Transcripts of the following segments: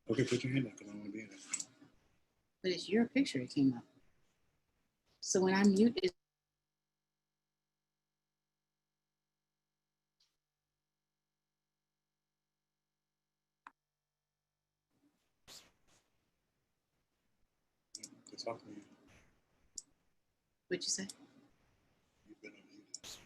Okay, put your hand up because I want to be in it. But it's your picture that came up. So when I mute it. Talk to me. What'd you say? You've been unmuted.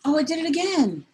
Oh, I did it again.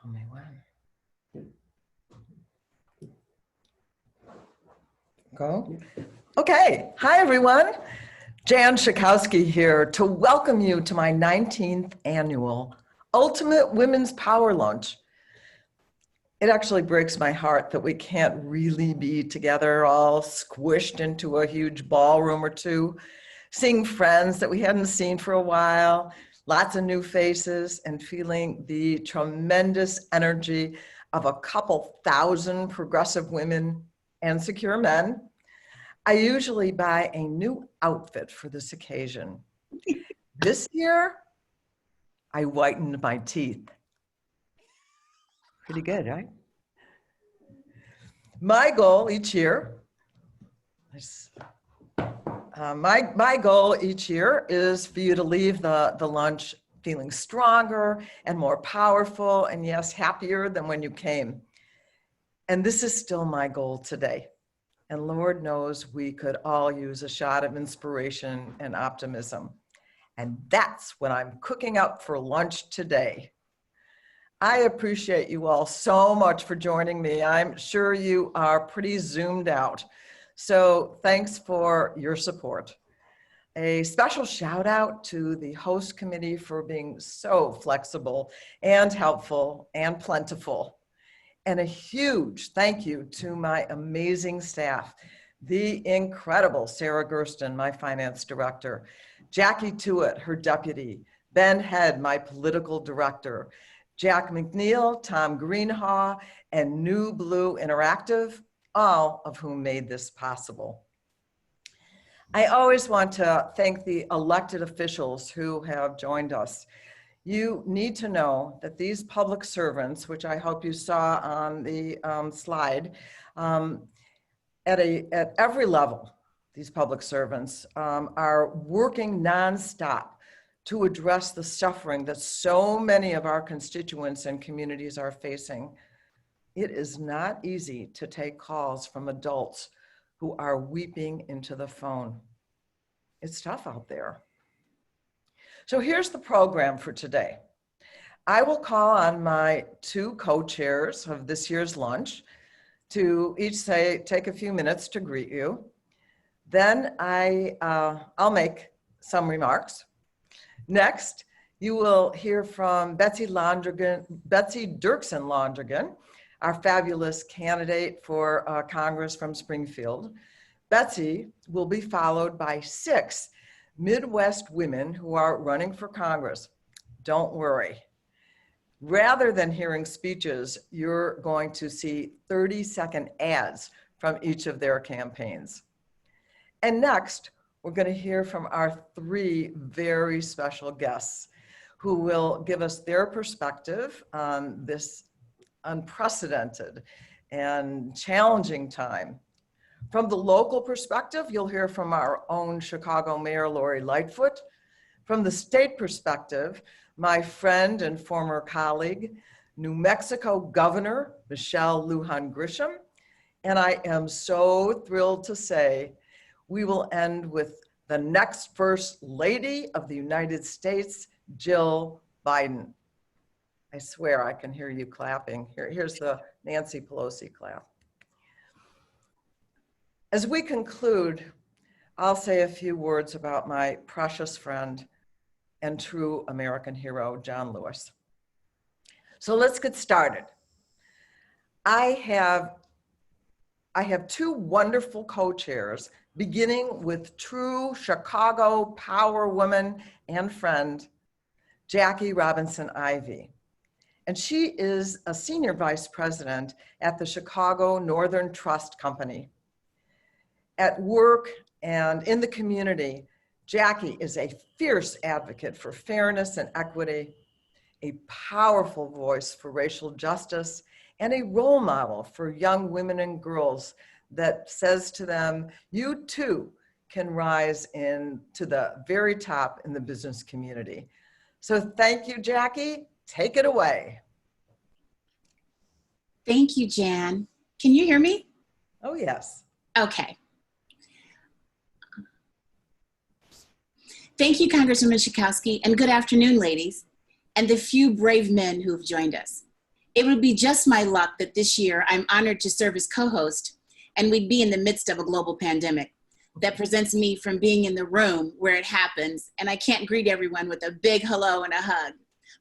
Tell me when. Go. Okay. Hi, everyone. Jan Schakowsky here to welcome you to my 19th annual Ultimate Women's Power Lunch. It actually breaks my heart that we can't really be together all squished into a huge ballroom or two, seeing friends that we hadn't seen for a while, lots of new faces, and feeling the tremendous energy of a couple thousand progressive women and secure men. I usually buy a new outfit for this occasion. This year, I whitened my teeth. Pretty good, right? My goal each year, my goal each year is for you to leave the lunch feeling stronger and more powerful, and yes, happier than when you came. And this is still my goal today. And Lord knows we could all use a shot of inspiration and optimism. And that's what I'm cooking up for lunch today. I appreciate you all so much for joining me. I'm sure you are pretty zoomed out. So thanks for your support. A special shout out to the host committee for being so flexible and helpful and plentiful. And a huge thank you to my amazing staff, the incredible Sarah Gersten, my finance director, Jackie Tuitt, her deputy, Ben Head, my political director, Jack McNeil, Tom Greenhaw, and New Blue Interactive, all of whom made this possible. I always want to thank the elected officials who have joined us. You need to know that these public servants, which I hope you saw on the slide, at every level, these public servants are working nonstop to address the suffering that so many of our constituents and communities are facing. It is not easy to take calls from adults who are weeping into the phone. It's tough out there. So here's the program for today. I will call on my two co-chairs of this year's lunch to each take a few minutes to greet you. Then I'll make some remarks. Next, you will hear from Betsy Dirksen Londrigan, our fabulous candidate for Congress from Springfield. Betsy will be followed by 6 Midwest women who are running for Congress. Don't worry. Rather than hearing speeches, you're going to see 30-second ads from each of their campaigns. And next, we're going to hear from our 3 very special guests who will give us their perspective on this unprecedented and challenging time. From the local perspective, you'll hear from our own Chicago Mayor, Lori Lightfoot. From the state perspective, my friend and former colleague, New Mexico Governor Michelle Lujan-Grisham. And I am so thrilled to say we will end with the next First Lady of the United States, Jill Biden. I swear I can hear you clapping. Here's the Nancy Pelosi clap. As we conclude, I'll say a few words about my precious friend and true American hero, John Lewis. So let's get started. I have 2 wonderful co-chairs, beginning with true Chicago power woman and friend, Jackie Robinson Ivey. And she is a senior vice president at the Chicago Northern Trust Company. At work and in the community, Jackie is a fierce advocate for fairness and equity, a powerful voice for racial justice, and a role model for young women and girls that says to them, you too can rise to the very top in the business community. So thank you, Jackie. Take it away. Thank you, Jan. Can you hear me? Oh, yes. Okay. Thank you, Congresswoman Schakowsky, and good afternoon, ladies, and the few brave men who have joined us. It would be just my luck that this year I'm honored to serve as co-host, and we'd be in the midst of a global pandemic that prevents me from being in the room where it happens, and I can't greet everyone with a big hello and a hug.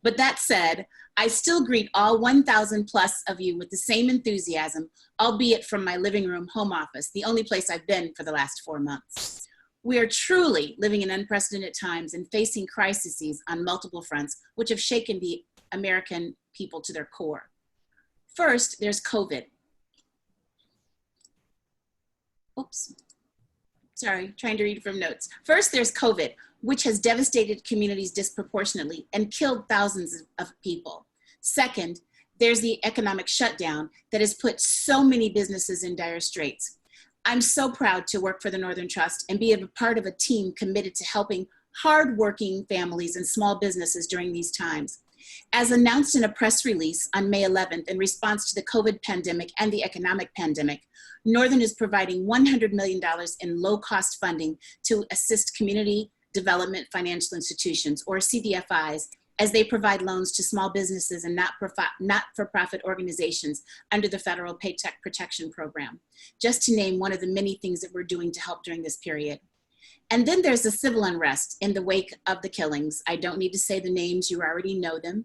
But that said, I still greet all 1,000 plus of you with the same enthusiasm, albeit from my living room home office, the only place I've been for the last 4 months. We are truly living in unprecedented times and facing crises on multiple fronts, which have shaken the American people to their core. First, there's COVID. Oops. Sorry, trying to read from notes. First, there's COVID, which has devastated communities disproportionately and killed thousands of people. Second, there's the economic shutdown that has put so many businesses in dire straits. I'm so proud to work for the Northern Trust and be a part of a team committed to helping hardworking families and small businesses during these times. As announced in a press release on May 11th in response to the COVID pandemic and the economic pandemic, Northern is providing $100 million in low-cost funding to assist community development financial institutions, or CDFIs, as they provide loans to small businesses and not-for-profit organizations under the federal Paycheck Protection Program, just to name one of the many things that we're doing to help during this period. And then there's the civil unrest in the wake of the killings. I don't need to say the names, you already know them.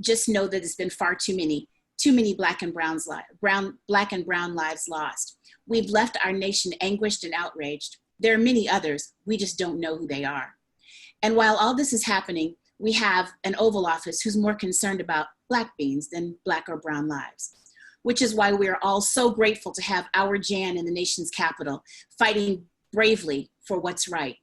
Just know that it's been far too many Black and brown lives lost. We've left our nation anguished and outraged. There are many others, we just don't know who they are. And while all this is happening, we have an Oval Office who's more concerned about Black beans than Black or brown lives, which is why we are all so grateful to have our Jan in the nation's capital, fighting bravely for what's right.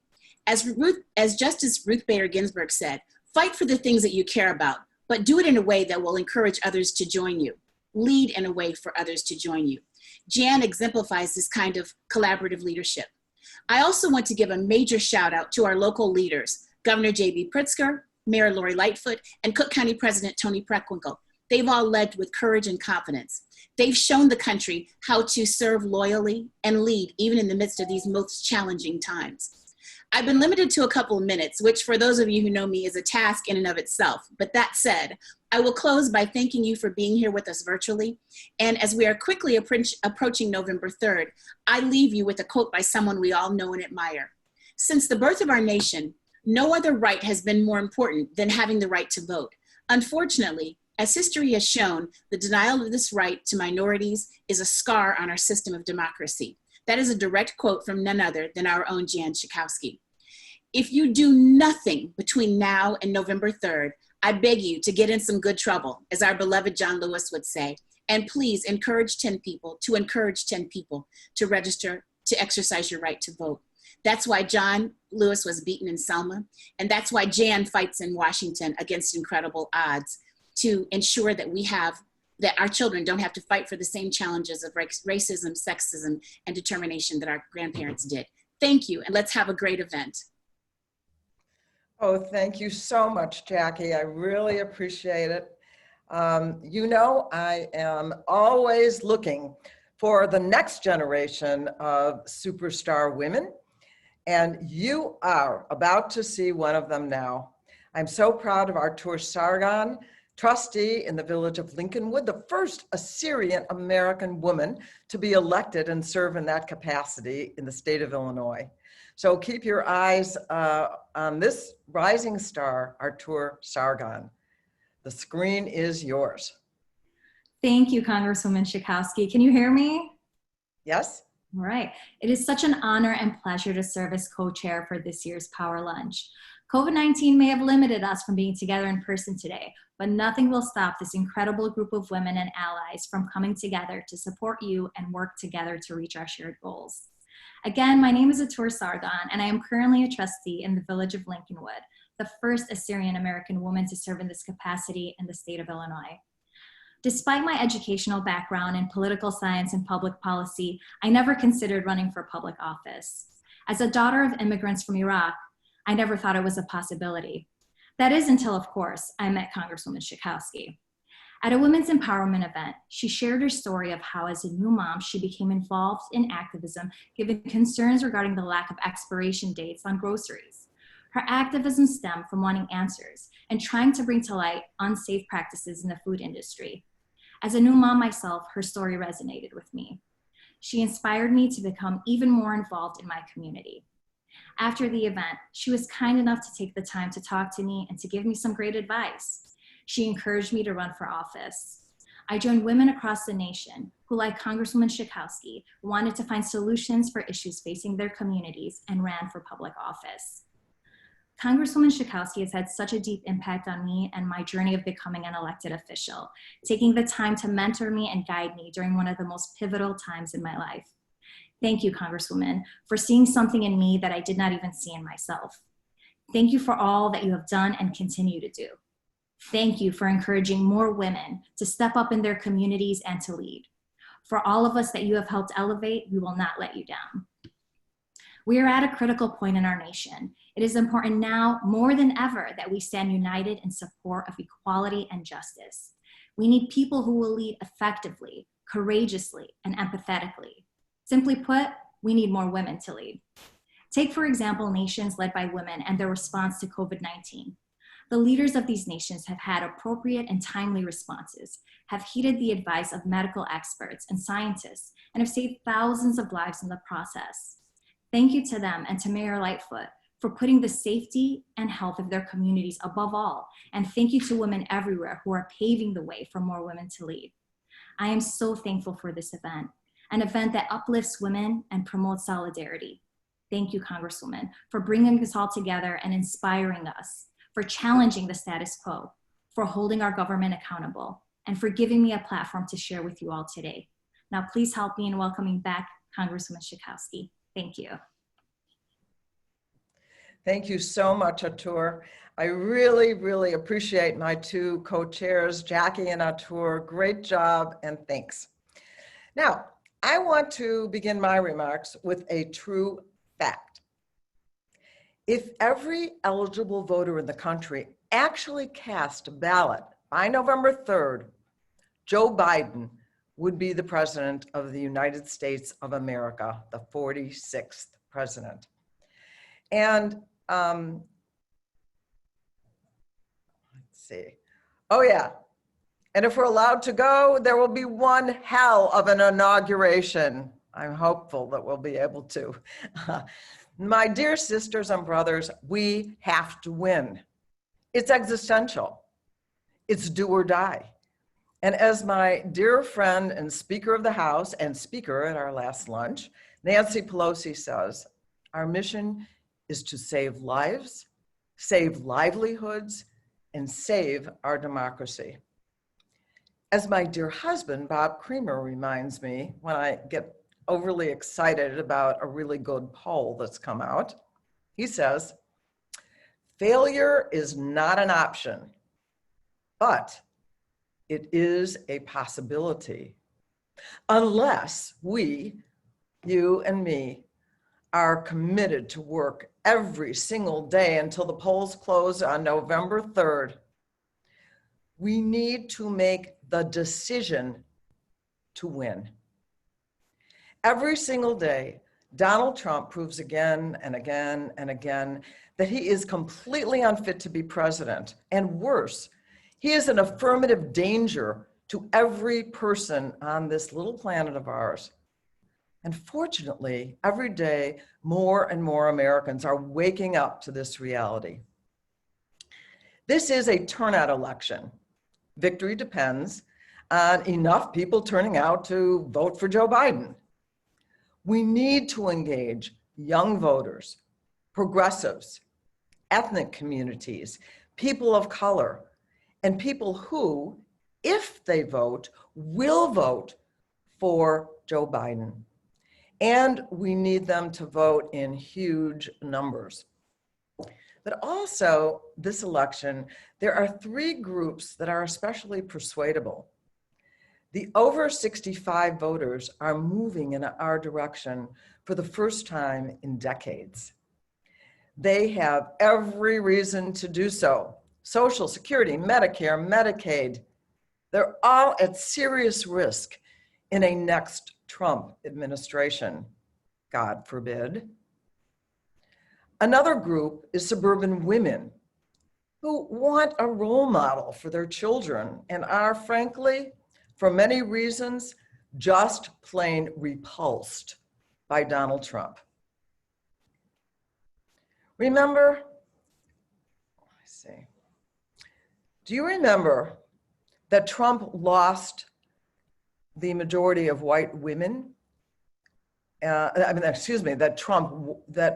As Justice Ruth Bader Ginsburg said, fight for the things that you care about, but do it in a way that will encourage others to join you. Lead in a way for others to join you. Jan exemplifies this kind of collaborative leadership. I also want to give a major shout out to our local leaders, Governor J.B. Pritzker, Mayor Lori Lightfoot, and Cook County President Tony Preckwinkle. They've all led with courage and confidence. They've shown the country how to serve loyally and lead even in the midst of these most challenging times. I've been limited to a couple of minutes, which for those of you who know me is a task in and of itself. But that said, I will close by thanking you for being here with us virtually. And as we are quickly approaching November 3rd, I leave you with a quote by someone we all know and admire. Since the birth of our nation, no other right has been more important than having the right to vote. Unfortunately, as history has shown, the denial of this right to minorities is a scar on our system of democracy. That is a direct quote from none other than our own Jan Schakowsky. If you do nothing between now and November 3rd, I beg you to get in some good trouble, as our beloved John Lewis would say, and please encourage 10 people to register to exercise your right to vote. That's why John Lewis was beaten in Selma, and that's why Jan fights in Washington against incredible odds to ensure that that our children don't have to fight for the same challenges of racism, sexism, and determination that our grandparents did. Thank you, and let's have a great event. Oh, thank you so much, Jackie. I really appreciate it. You know, I am always looking for the next generation of superstar women, and you are about to see one of them now. I'm so proud of Artur Sargon, trustee in the village of Lincolnwood, the first Assyrian-American woman to be elected and serve in that capacity in the state of Illinois. So keep your eyes on this rising star, Artur Sargon. The screen is yours. Thank you, Congresswoman Schakowsky. Can you hear me? Yes. All right. It is such an honor and pleasure to serve as co-chair for this year's Power Lunch. COVID-19 may have limited us from being together in person today, but nothing will stop this incredible group of women and allies from coming together to support you and work together to reach our shared goals. Again, my name is Artur Sargon, and I am currently a trustee in the village of Lincolnwood, the first Assyrian-American woman to serve in this capacity in the state of Illinois. Despite my educational background in political science and public policy, I never considered running for public office. As a daughter of immigrants from Iraq, I never thought it was a possibility. That is until, of course, I met Congresswoman Schakowsky. At a women's empowerment event, she shared her story of how as a new mom, she became involved in activism given concerns regarding the lack of expiration dates on groceries. Her activism stemmed from wanting answers and trying to bring to light unsafe practices in the food industry. As a new mom myself, her story resonated with me. She inspired me to become even more involved in my community. After the event, she was kind enough to take the time to talk to me and to give me some great advice. She encouraged me to run for office. I joined women across the nation who, like Congresswoman Schakowsky, wanted to find solutions for issues facing their communities and ran for public office. Congresswoman Schakowsky has had such a deep impact on me and my journey of becoming an elected official, taking the time to mentor me and guide me during one of the most pivotal times in my life. Thank you, Congresswoman, for seeing something in me that I did not even see in myself. Thank you for all that you have done and continue to do. Thank you for encouraging more women to step up in their communities and to lead. For all of us that you have helped elevate, we will not let you down. We are at a critical point in our nation. It is important now more than ever that we stand united in support of equality and justice. We need people who will lead effectively, courageously, and empathetically. Simply put, we need more women to lead. Take, for example, nations led by women and their response to COVID-19. The leaders of these nations have had appropriate and timely responses, have heeded the advice of medical experts and scientists, and have saved thousands of lives in the process. Thank you to them and to Mayor Lightfoot for putting the safety and health of their communities above all. And thank you to women everywhere who are paving the way for more women to lead. I am so thankful for this event, an event that uplifts women and promotes solidarity. Thank you, Congresswoman, for bringing us all together and inspiring us, for challenging the status quo, for holding our government accountable, and for giving me a platform to share with you all today. Now, please help me in welcoming back Congresswoman Schakowsky. Thank you. Thank you so much, Atur. I really, really appreciate my two co-chairs, Jackie and Atur. Great job and thanks. Now, I want to begin my remarks with a true fact. If every eligible voter in the country actually cast a ballot by November 3rd, Joe Biden would be the president of the United States of America, the 46th president. And let's see. Oh yeah. And if we're allowed to go, there will be one hell of an inauguration. I'm hopeful that we'll be able to. My dear sisters and brothers, we have to win. It's existential. It's do or die. And as my dear friend and Speaker of the House and Speaker at our last lunch, Nancy Pelosi says, our mission is to save lives, save livelihoods, and save our democracy. As my dear husband, Bob Creamer, reminds me when I get overly excited about a really good poll that's come out, he says, failure is not an option, but it is a possibility. Unless we, you and me, are committed to work every single day until the polls close on November 3rd. We need to make the decision to win. Every single day, Donald Trump proves again and again and again that he is completely unfit to be president. And worse, he is an affirmative danger to every person on this little planet of ours. And fortunately, every day, more and more Americans are waking up to this reality. This is a turnout election. Victory depends on enough people turning out to vote for Joe Biden. We need to engage young voters, progressives, ethnic communities, people of color, and people who, if they vote, will vote for Joe Biden. And we need them to vote in huge numbers. But also, this election, there are three groups that are especially persuadable. The over 65 voters are moving in our direction for the first time in decades. They have every reason to do so. Social Security, Medicare, Medicaid, they're all at serious risk in a next Trump administration, God forbid. Another group is suburban women who want a role model for their children and are, frankly, for many reasons, just plain repulsed by Donald Trump. Remember, do you remember that Trump lost the majority of white women? That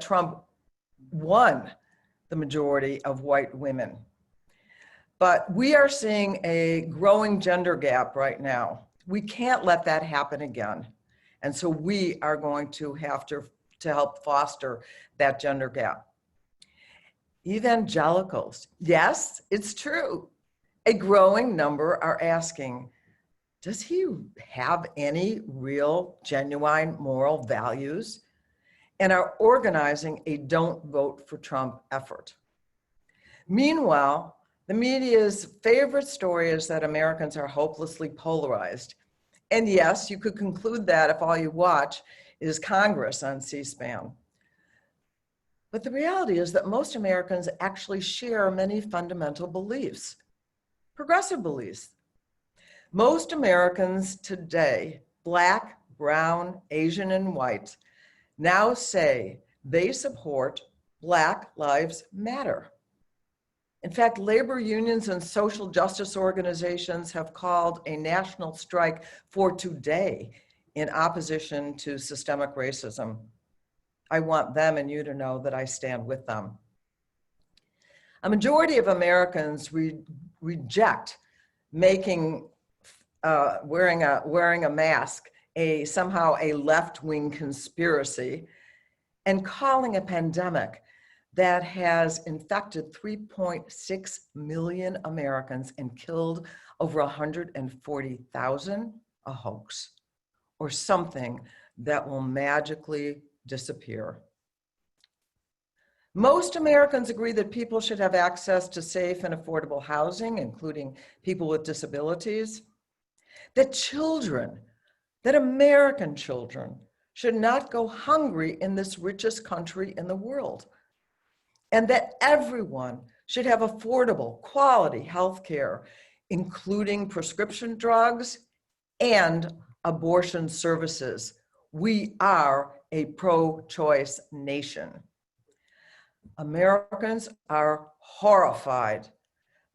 Trump won the majority of white women. But we are seeing a growing gender gap right now. We can't let that happen again. And so we are going to have to help foster that gender gap. Evangelicals, yes, it's true. A growing number are asking, does he have any real, genuine moral values? And are organizing a Don't Vote for Trump effort. Meanwhile, the media's favorite story is that Americans are hopelessly polarized. And yes, you could conclude that if all you watch is Congress on C-SPAN. But the reality is that most Americans actually share many fundamental beliefs, progressive beliefs. Most Americans today, Black, brown, Asian, and white, now say they support Black Lives Matter. In fact, labor unions and social justice organizations have called a national strike for today in opposition to systemic racism. I want them and you to know that I stand with them. A majority of Americans reject making wearing a mask somehow a left-wing conspiracy, and calling a pandemic that has infected 3.6 million Americans and killed over 140,000 a hoax, or something that will magically disappear. Most Americans agree that people should have access to safe and affordable housing, including people with disabilities, that American children should not go hungry in this richest country in the world, and that everyone should have affordable, quality health care, including prescription drugs and abortion services. We are a pro-choice nation. Americans are horrified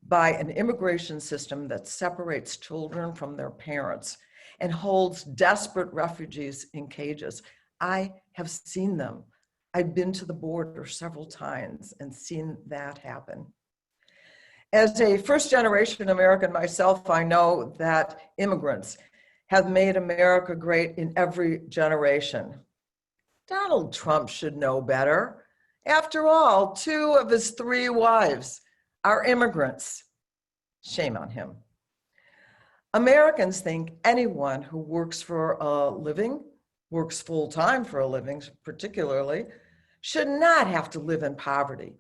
by an immigration system that separates children from their parents and holds desperate refugees in cages. I have seen them. I've been to the border several times and seen that happen. As a first-generation American myself, I know that immigrants have made America great in every generation. Donald Trump should know better. After all, 2 of his 3 wives are immigrants. Shame on him. Americans think anyone who works for a living, works full-time for a living particularly, should not have to live in poverty.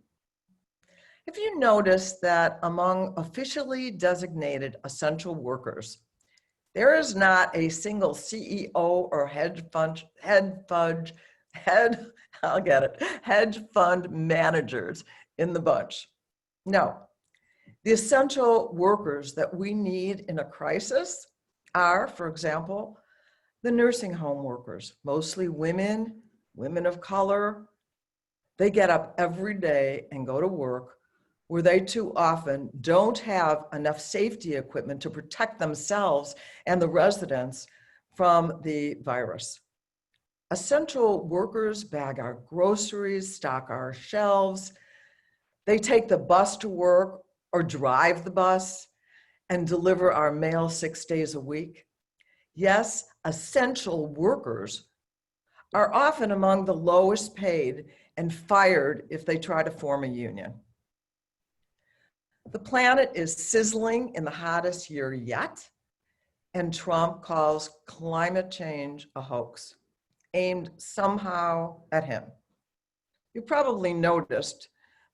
Have you noticed that among officially designated essential workers, there is not a single CEO or hedge fund managers in the bunch? No. The essential workers that we need in a crisis are, for example, the nursing home workers, mostly women of color. They get up every day and go to work where they too often don't have enough safety equipment to protect themselves and the residents from the virus. Essential workers bag our groceries, stock our shelves. They take the bus to work or drive the bus and deliver our mail 6 days a week. Yes, essential workers are often among the lowest paid and fired if they try to form a union. The planet is sizzling in the hottest year yet, and Trump calls climate change a hoax, aimed somehow at him. You probably noticed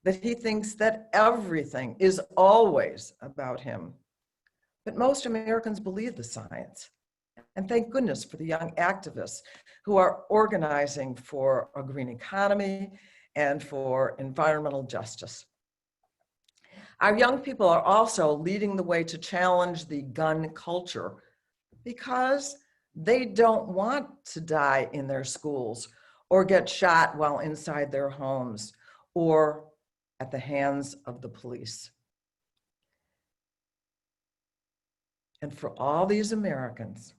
that he thinks that everything is always about him. But most Americans believe the science. And thank goodness for the young activists who are organizing for a green economy and for environmental justice. Our young people are also leading the way to challenge the gun culture because they don't want to die in their schools or get shot while inside their homes or at the hands of the police. And for all these Americans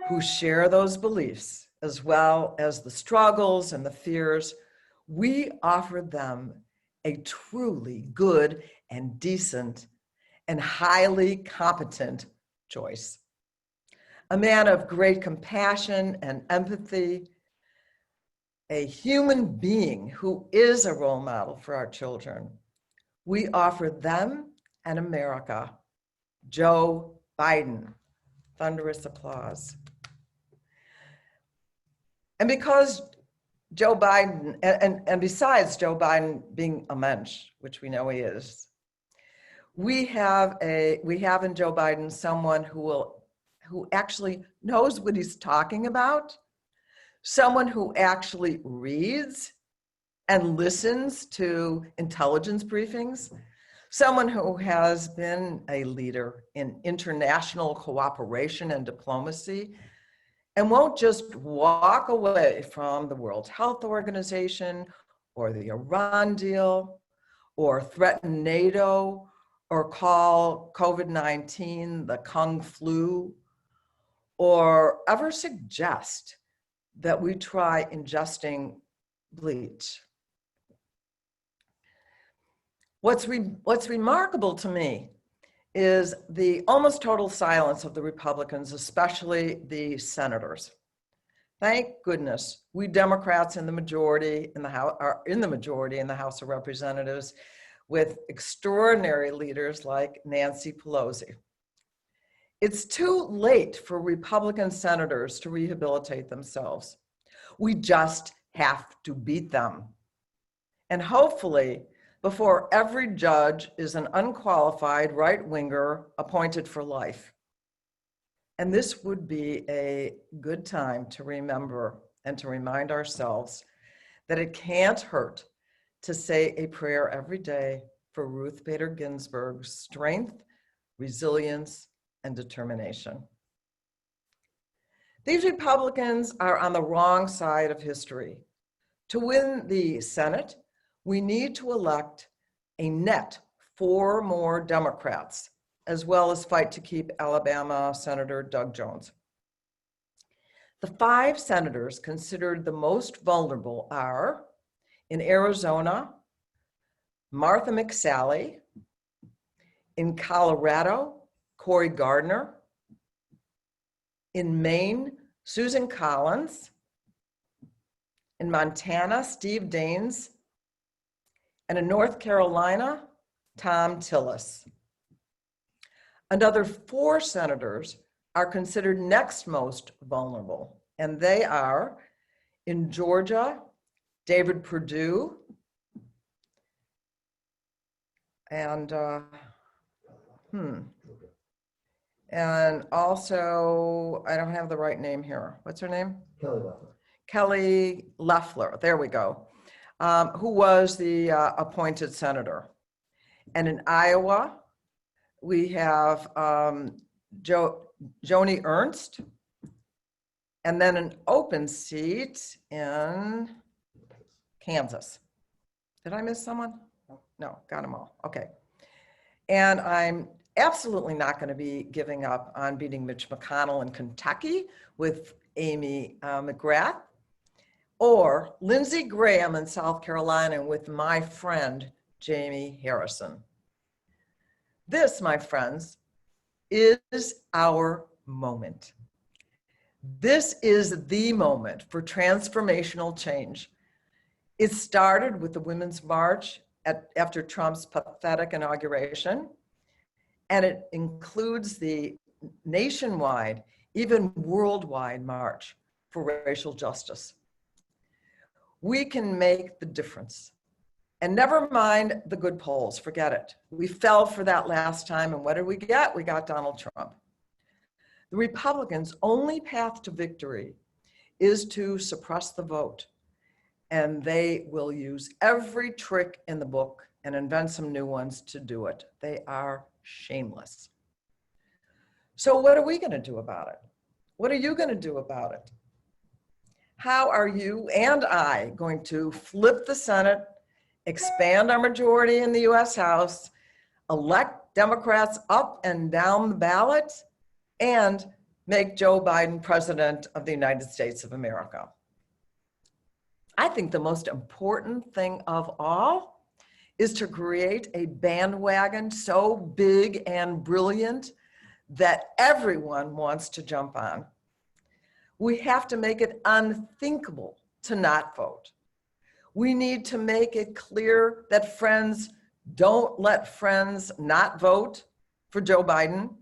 who share those beliefs, as well as the struggles and the fears, we offer them a truly good and decent and highly competent choice. A man of great compassion and empathy, a human being who is a role model for our children. We offer them and America Joe Biden. Thunderous applause. And because Joe Biden, and besides Joe Biden being a mensch, which we know he is, we have in Joe Biden someone who actually knows what he's talking about, someone who actually reads and listens to intelligence briefings, someone who has been a leader in international cooperation and diplomacy, and won't just walk away from the World Health Organization or the Iran deal or threaten NATO or call COVID-19 the Kung flu or ever suggest that we try ingesting bleach. What's remarkable to me is the almost total silence of the Republicans, especially the senators. Thank goodness we Democrats in the majority in the House are in the majority in the House of Representatives, with extraordinary leaders like Nancy Pelosi. It's too late for Republican senators to rehabilitate themselves. We just have to beat them. And hopefully, before every judge is an unqualified right-winger appointed for life. And this would be a good time to remember and to remind ourselves that it can't hurt to say a prayer every day for Ruth Bader Ginsburg's strength, resilience, and determination. These Republicans are on the wrong side of history. To win the Senate, we need to elect a net 4 more Democrats, as well as fight to keep Alabama Senator Doug Jones. The 5 senators considered the most vulnerable are, in Arizona, Martha McSally, in Colorado, Cory Gardner, in Maine, Susan Collins, in Montana, Steve Daines, and in North Carolina, Tom Tillis. Another 4 senators are considered next most vulnerable, and they are, in Georgia, David Perdue, and also, I don't have the right name here. What's her name? Kelly Lightfoot. Kelly Loeffler, there we go, who was the appointed senator. And in Iowa, we have Joni Ernst, and then an open seat in Kansas. Did I miss someone? No, got them all, okay. And I'm absolutely not going to be giving up on beating Mitch McConnell in Kentucky with Amy McGrath, or Lindsey Graham in South Carolina with my friend, Jamie Harrison. This, my friends, is our moment. This is the moment for transformational change. It started with the Women's March after Trump's pathetic inauguration, and it includes the nationwide, even worldwide march for racial justice. We can make the difference. And never mind the good polls, forget it. We fell for that last time, and what did we get? We got Donald Trump. The Republicans' only path to victory is to suppress the vote and they will use every trick in the book and invent some new ones to do it. They are shameless. So what are we going to do about it? What are you going to do about it? How are you and I going to flip the Senate, expand our majority in the US House, elect Democrats up and down the ballot, and make Joe Biden president of the United States of America? I think the most important thing of all is to create a bandwagon so big and brilliant that everyone wants to jump on. We have to make it unthinkable to not vote. We need to make it clear that friends don't let friends not vote for Joe Biden.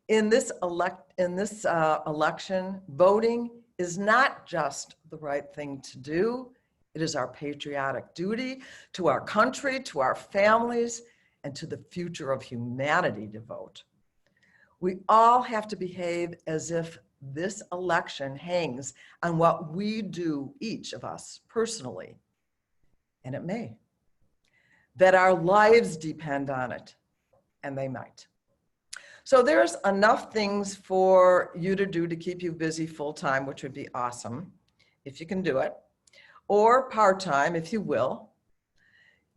In this election, voting is not just the right thing to do. It is our patriotic duty to our country, to our families, and to the future of humanity to vote. We all have to behave as if this election hangs on what we do, each of us personally, and it may. That our lives depend on it, and they might. So there's enough things for you to do to keep you busy full-time, which would be awesome, if you can do it, or part-time, if you will.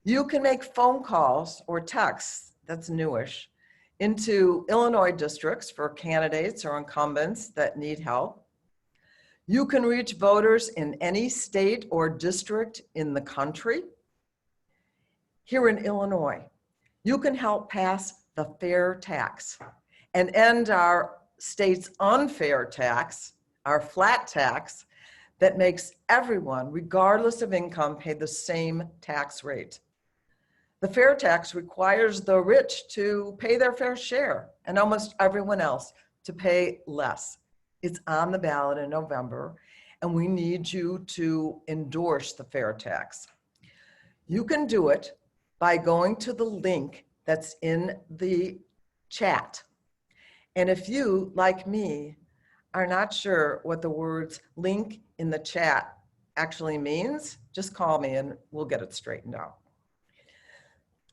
You can make phone calls or texts, that's newish, into Illinois districts for candidates or incumbents that need help. You can reach voters in any state or district in the country. Here in Illinois, you can help pass the fair tax and end our state's unfair tax, our flat tax, that makes everyone, regardless of income, pay the same tax rate. The fair tax requires the rich to pay their fair share and almost everyone else to pay less. It's on the ballot in November, and we need you to endorse the fair tax. You can do it by going to the link that's in the chat. And if you, like me, are not sure what the words link in the chat actually means, just call me and we'll get it straightened out.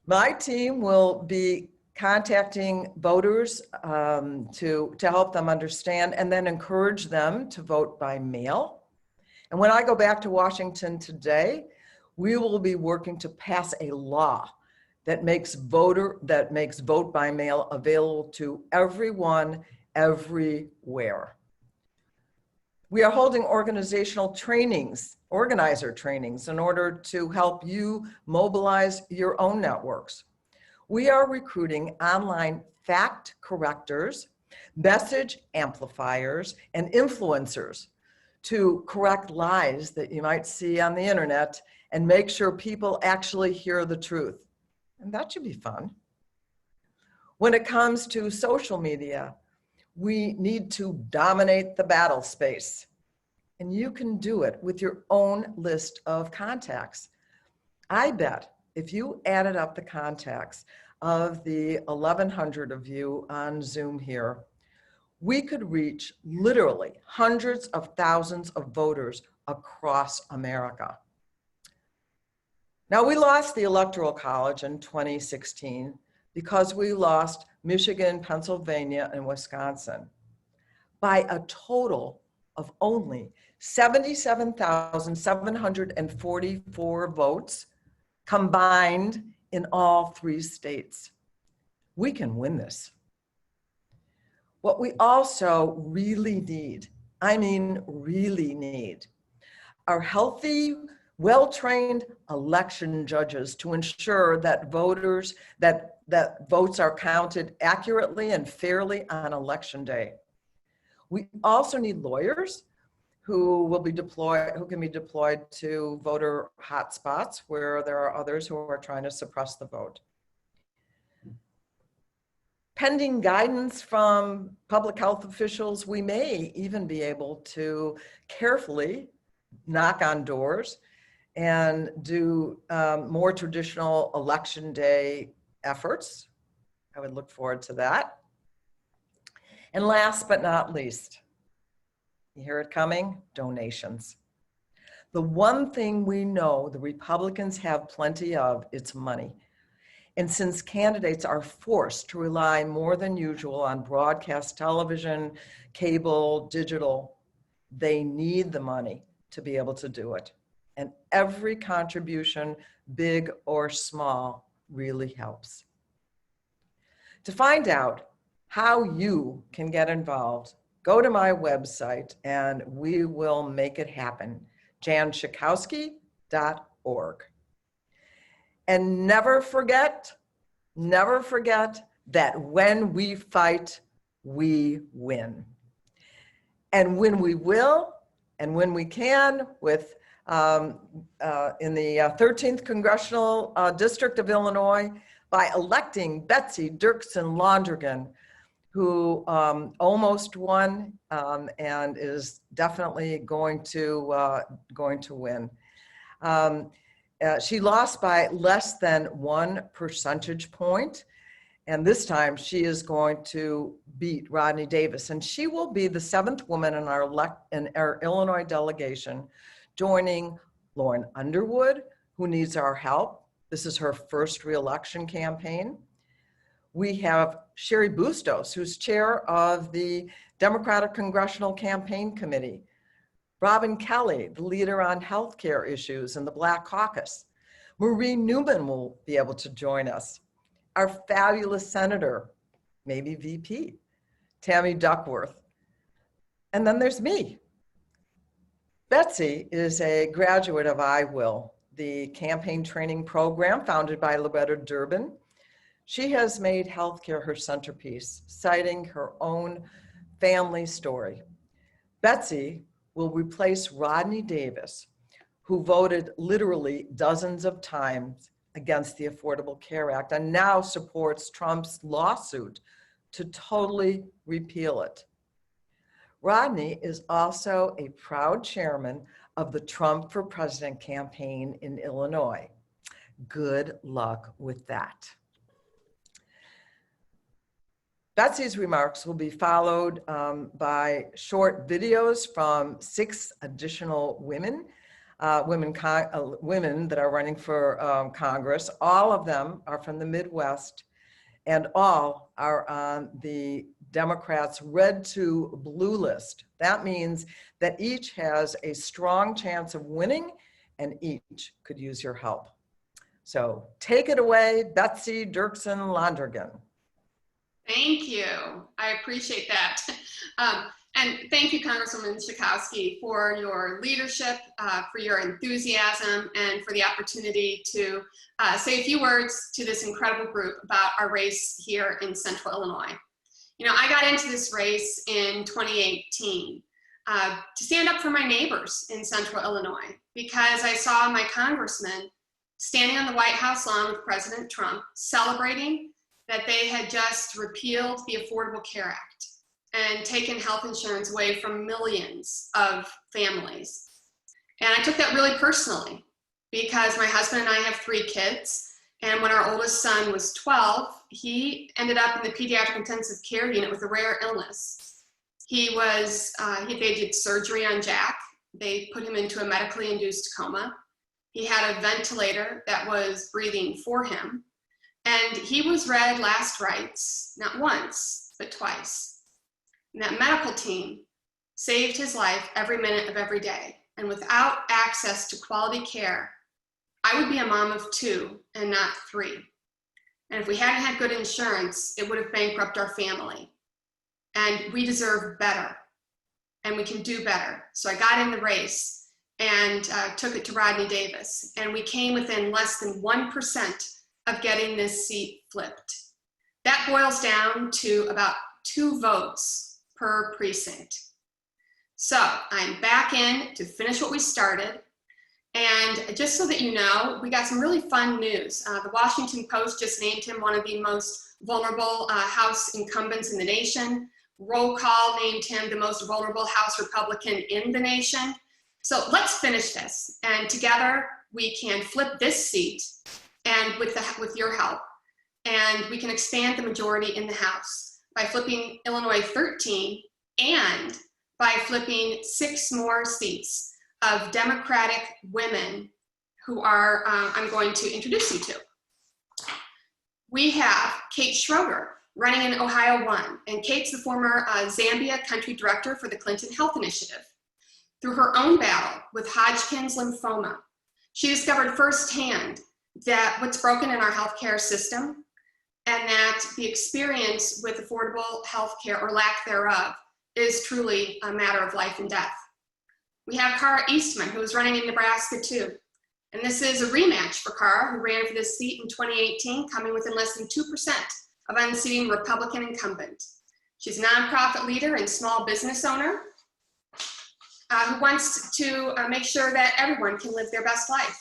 My team will be contacting voters to help them understand and then encourage them to vote by mail. And when I go back to Washington today, we will be working to pass a law that makes vote by mail available to everyone, everywhere. We are holding organizational trainings, organizer trainings, in order to help you mobilize your own networks. We are recruiting online fact correctors, message amplifiers, and influencers to correct lies that you might see on the internet and make sure people actually hear the truth. And that should be fun. When it comes to social media, we need to dominate the battle space. And you can do it with your own list of contacts. I bet if you added up the contacts of the 1,100 of you on Zoom here, we could reach literally hundreds of thousands of voters across America. Now, we lost the Electoral College in 2016 because we lost Michigan, Pennsylvania, and Wisconsin by a total of only 77,744 votes combined in all 3 states. We can win this. What we also really need, I mean really need, are healthy, well-trained election judges to ensure that votes are counted accurately and fairly on election day. We also need lawyers who can be deployed to voter hotspots where there are others who are trying to suppress the vote. Pending guidance from public health officials, we may even be able to carefully knock on doors and do more traditional election day efforts. I would look forward to that. And last but not least, you hear it coming, donations. The one thing we know the Republicans have plenty of, it's money. And since candidates are forced to rely more than usual on broadcast television, cable, digital, they need the money to be able to do it. And every contribution, big or small, really helps. To find out how you can get involved, go to my website and we will make it happen, janschakowsky.org. And never forget that when we fight, we win. And when we will, and when we can, with in the 13th Congressional District of Illinois, by electing Betsy Dirksen Londrigan, who almost won and is definitely going to win. She lost by less than 1 percentage point. And this time she is going to beat Rodney Davis. And she will be the 7th woman in our Illinois delegation, joining Lauren Underwood, who needs our help. This is her first reelection campaign. We have Sherry Bustos, who's chair of the Democratic Congressional Campaign Committee. Robin Kelly, the leader on healthcare issues in the Black Caucus. Marie Newman will be able to join us. Our fabulous senator, maybe VP, Tammy Duckworth. And then there's me. Betsy is a graduate of I Will, the campaign training program founded by Loretta Durbin. She has made healthcare her centerpiece, citing her own family story. Betsy will replace Rodney Davis, who voted literally dozens of times against the Affordable Care Act and now supports Trump's lawsuit to totally repeal it. Rodney is also a proud chairman of the Trump for President campaign in Illinois. Good luck with that. Betsy's remarks will be followed by short videos from 6 additional women that are running for Congress. All of them are from the Midwest, and all are on the Democrats' red to blue list. That means that each has a strong chance of winning, and each could use your help. So take it away, Betsy Dirksen Londrigan. Thank you. I appreciate that. And thank you, Congresswoman Schakowsky, for your leadership, for your enthusiasm, and for the opportunity to say a few words to this incredible group about our race here in Central Illinois. You know, I got into this race in 2018 to stand up for my neighbors in Central Illinois because I saw my congressman standing on the White House lawn with President Trump celebrating that they had just repealed the Affordable Care Act and taken health insurance away from millions of families. And I took that really personally because my husband and I have 3 kids. And when our oldest son was 12, he ended up in the pediatric intensive care unit with a rare illness. They did surgery on Jack. They put him into a medically induced coma. He had a ventilator that was breathing for him. And he was read last rites, not once, but twice. And that medical team saved his life every minute of every day. And without access to quality care, I would be a mom of 2 and not 3. And if we hadn't had good insurance, it would have bankrupted our family. And we deserve better, and we can do better. So I got in the race and took it to Rodney Davis. And we came within less than 1% of getting this seat flipped. That boils down to about 2 votes per precinct. So I'm back in to finish what we started. And just so that you know, we got some really fun news. The Washington Post just named him one of the most vulnerable House incumbents in the nation. Roll Call named him the most vulnerable House Republican in the nation. So let's finish this. And together we can flip this seat, and with your help, and we can expand the majority in the House by flipping Illinois 13 and by flipping 6 more seats of Democratic women who are, I'm going to introduce you to. We have Kate Schroeder running in Ohio 1, and Kate's the former Zambia country director for the Clinton Health Initiative. Through her own battle with Hodgkin's lymphoma, she discovered firsthand that what's broken in our healthcare system, and that the experience with affordable healthcare or lack thereof is truly a matter of life and death. We have Cara Eastman, who is running in Nebraska too. And this is a rematch for Cara, who ran for this seat in 2018, coming within less than 2% of unseating Republican incumbent. She's a nonprofit leader and small business owner who wants to make sure that everyone can live their best life.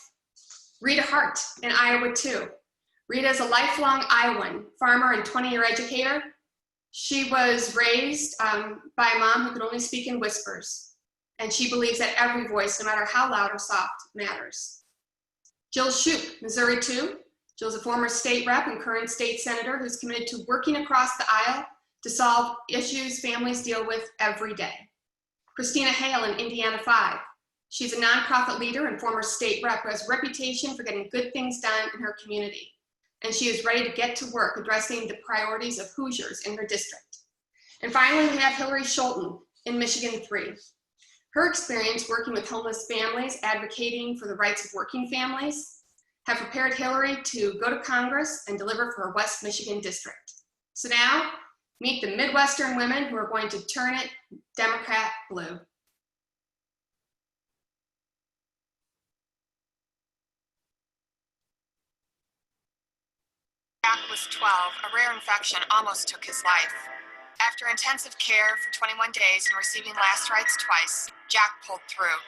Rita Hart in Iowa too. Rita is a lifelong Iowan, farmer and 20-year educator. She was raised by a mom who could only speak in whispers. And she believes that every voice, no matter how loud or soft, matters. Jill Shoup, Missouri too. Jill's a former state rep and current state senator who's committed to working across the aisle to solve issues families deal with every day. Christina Hale in Indiana 5. She's a nonprofit leader and former state rep who has a reputation for getting good things done in her community. And she is ready to get to work addressing the priorities of Hoosiers in her district. And finally, we have Hillary Scholten in Michigan 3. Her experience working with homeless families, advocating for the rights of working families, have prepared Hillary to go to Congress and deliver for her West Michigan district. So now, meet the Midwestern women who are going to turn it Democrat blue. Jack was 12. A rare infection almost took his life. After intensive care for 21 days and receiving last rites twice, Jack pulled through.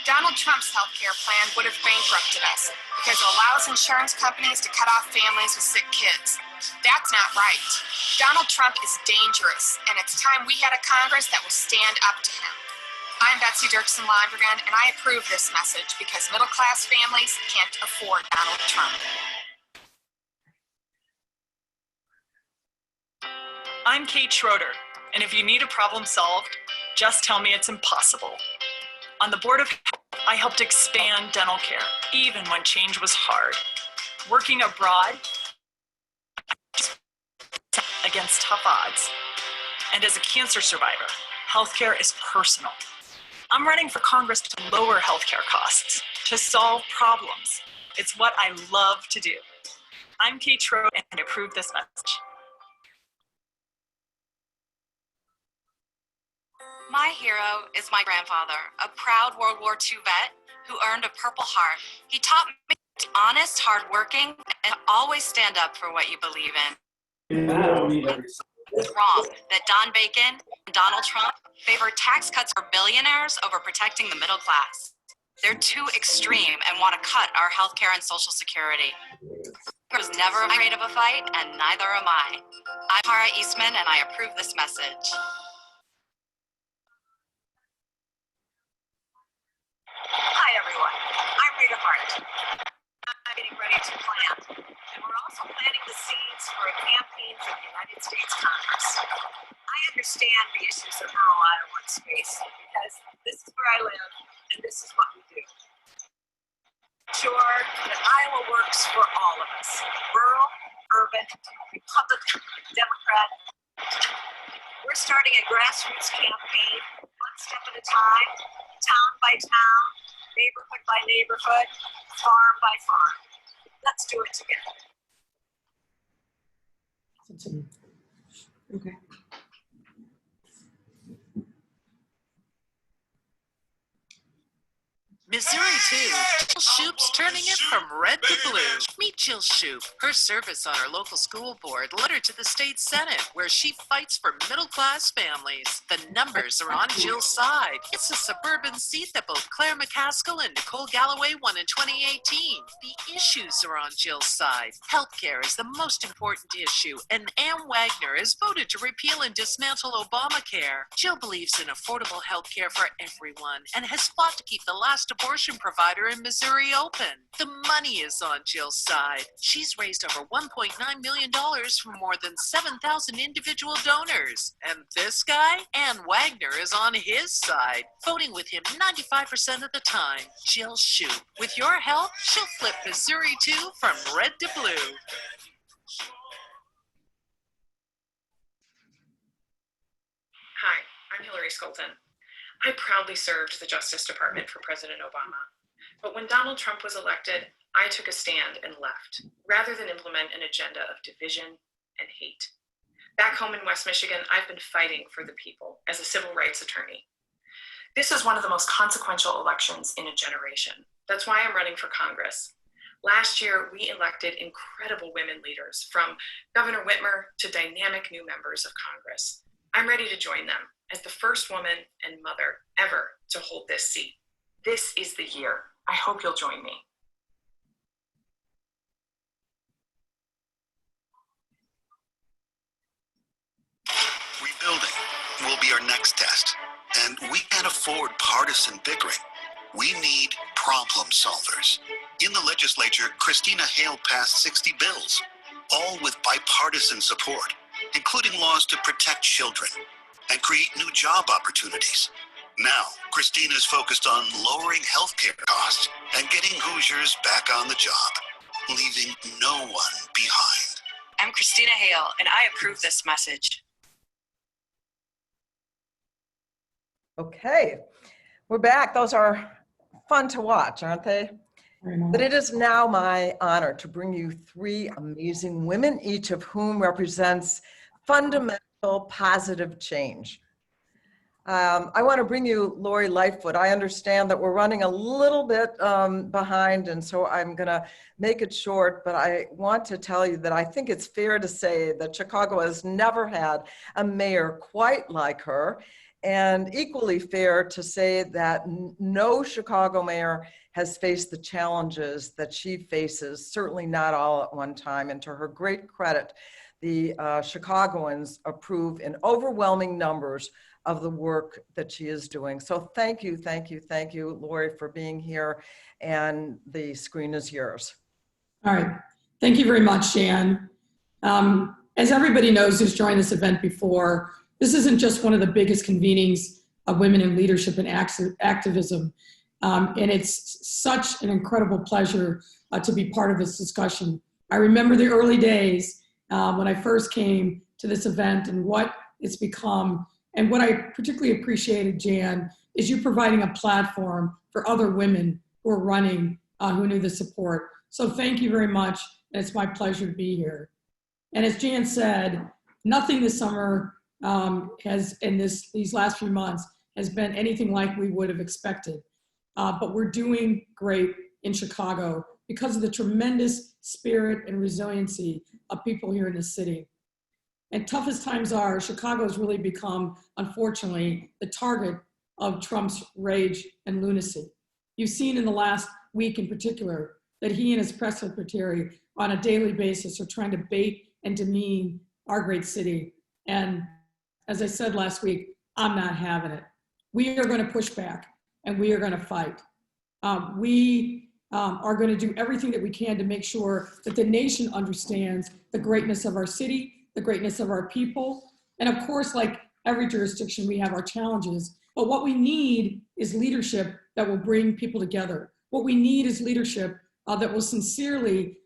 Donald Trump's health care plan would have bankrupted us because it allows insurance companies to cut off families with sick kids. That's not right. Donald Trump is dangerous, and it's time we had a Congress that will stand up to him. I'm Betsy Dirksen-Londrigan, and I approve this message because middle-class families can't afford Donald Trump. I'm Kate Schroeder, and if you need a problem solved, just tell me it's impossible. On the Board of Health, I helped expand dental care, even when change was hard. Working abroad against tough odds. And as a cancer survivor, healthcare is personal. I'm running for Congress to lower healthcare costs, to solve problems. It's what I love to do. I'm Kate Schroeder, and I approve this message. My hero is my grandfather, a proud World War II vet who earned a Purple Heart. He taught me to be honest, hardworking, and always stand up for what you believe in. It's wrong that Don Bacon and Donald Trump favor tax cuts for billionaires over protecting the middle class. They're too extreme and want to cut our healthcare and Social Security. I was never afraid of a fight, and neither am I. I'm Cara Eastman, and I approve this message. Hi everyone, I'm Rita Hart. I'm getting ready to plant, and we're also planting the seeds for a campaign for the United States Congress. I understand the issues that rural Iowans face because this is where I live and this is what we do. Sure that Iowa works for all of us, rural, urban, Republican, Democrat. We're starting a grassroots campaign, one step at a time, town by town, neighborhood by neighborhood, farm by farm. Let's do it together. Okay. Missouri too. Jill Shoup's turning it from red to blue. Meet Jill Shoup. Her service on our local school board led her to the state senate, where she fights for middle-class families. The numbers are on Jill's side. It's a suburban seat that both Claire McCaskill and Nicole Galloway won in 2018. The issues are on Jill's side. Healthcare is the most important issue, and Ann Wagner has voted to repeal and dismantle Obamacare. Jill believes in affordable healthcare for everyone and has fought to keep the last abortion provider provider in Missouri open. The money is on Jill's side. She's raised over $1.9 million from more than 7,000 individual donors. And this guy, Ann Wagner, is on his side, voting with him 95% of the time. Jill Shoup. With your help, she'll flip Missouri too from red to blue. Hi, I'm Hillary Skolton. I proudly served the Justice Department for President Obama. But when Donald Trump was elected, I took a stand and left, rather than implement an agenda of division and hate. Back home in West Michigan, I've been fighting for the people as a civil rights attorney. This is one of the most consequential elections in a generation. That's why I'm running for Congress. Last year, we elected incredible women leaders, from Governor Whitmer to dynamic new members of Congress. I'm ready to join them as the first woman and mother ever to hold this seat. This is the year. I hope you'll join me. Rebuilding will be our next test, and we can't afford partisan bickering. We need problem solvers. In the legislature, Christina Hale passed 60 bills, all with bipartisan support, including laws to protect children and create new job opportunities. Now, Christina's focused on lowering healthcare costs and getting Hoosiers back on the job, leaving no one behind. I'm Christina Hale, and I approve this message. Okay, we're back. Those are fun to watch, aren't they? But it is now my honor to bring you three amazing women, each of whom represents fundamental positive change. I want to bring you Lori Lightfoot. I understand that we're running a little bit behind, and so I'm going to make it short, but I want to tell you that I think it's fair to say that Chicago has never had a mayor quite like her, and equally fair to say that no Chicago mayor has faced the challenges that she faces, certainly not all at one time. And to her great credit, the Chicagoans approve in overwhelming numbers of the work that she is doing. So thank you, Lori, for being here, and the screen is yours. All right, thank you very much, Jan. As everybody knows who's joined this event before, this isn't just one of the biggest convenings of women in leadership and activism, and it's such an incredible pleasure to be part of this discussion. I remember the early days when I first came to this event and what it's become. And what I particularly appreciated, Jan, is you providing a platform for other women who are running, who need the support. So thank you very much, and it's my pleasure to be here. And as Jan said, nothing this summer has, in these last few months, has been anything like we would have expected. But we're doing great in Chicago because of the tremendous spirit and resiliency of people here in the city. And tough as times are, Chicago has really become, unfortunately, the target of Trump's rage and lunacy. You've seen in the last week in particular that he and his press secretary on a daily basis are trying to bait and demean our great city. And as I said last week, I'm not having it. We are going to push back, and we are going to fight. We are going to do everything that we can to make sure that the nation understands the greatness of our city, the greatness of our people. And of course, like every jurisdiction, we have our challenges. But what we need is leadership that will bring people together. What we need is leadership that will sincerely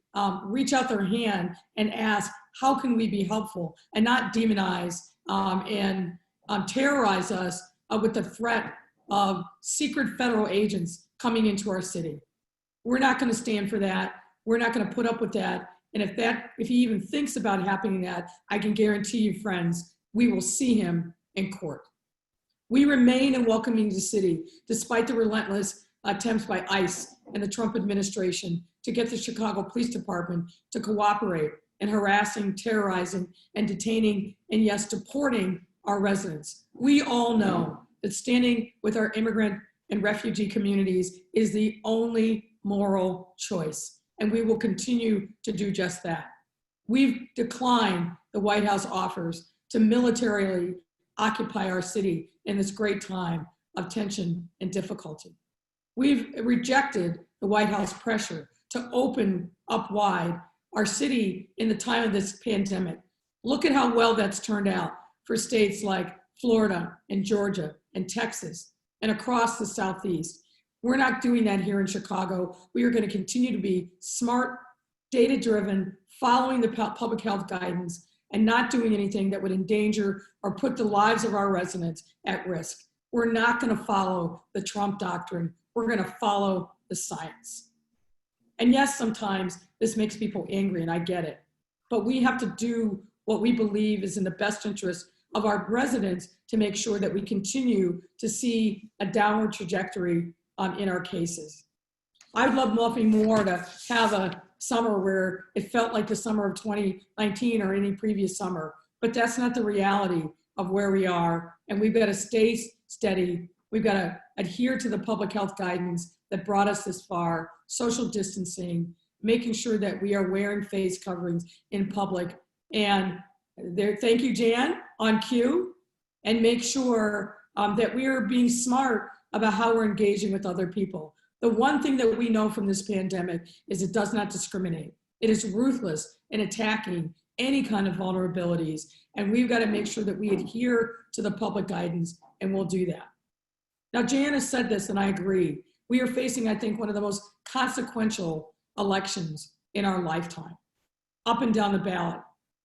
reach out their hand and ask, how can we be helpful? And not demonize and terrorize us with the threat of secret federal agents coming into our city. We're not going to stand for that. We're not going to put up with that. And if he even thinks about happening that, I can guarantee you, friends, we will see him in court. We remain in welcoming the city, despite the relentless attempts by ICE and the Trump administration to get the Chicago Police Department to cooperate in harassing, terrorizing, and detaining, and yes, deporting our residents. We all know that standing with our immigrant and refugee communities is the only moral choice. And we will continue to do just that. We've declined the White House offers to militarily occupy our city in this great time of tension and difficulty. We've rejected the White House pressure to open up wide our city in the time of this pandemic. Look at how well that's turned out for states like Florida and Georgia and Texas and across the Southeast. We're not doing that here in Chicago. We are going to continue to be smart, data-driven, following the public health guidance, and not doing anything that would endanger or put the lives of our residents at risk. We're not going to follow the Trump doctrine. We're going to follow the science. And yes, sometimes this makes people angry, and I get it. But we have to do what we believe is in the best interest of our residents to make sure that we continue to see a downward trajectory in our cases. I'd love nothing more to have a summer where it felt like the summer of 2019 or any previous summer, but that's not the reality of where we are. And we've got to stay steady. We've got to adhere to the public health guidance that brought us this far, social distancing, making sure that we are wearing face coverings in public. And there, thank you, Jan, on cue, and make sure that we are being smart about how we're engaging with other people. The one thing that we know from this pandemic is it does not discriminate. It is ruthless in attacking any kind of vulnerabilities. And we've got to make sure that we adhere to the public guidance, and we'll do that. Now, Jan has said this, and I agree. We are facing, I think, one of the most consequential elections in our lifetime, up and down the ballot.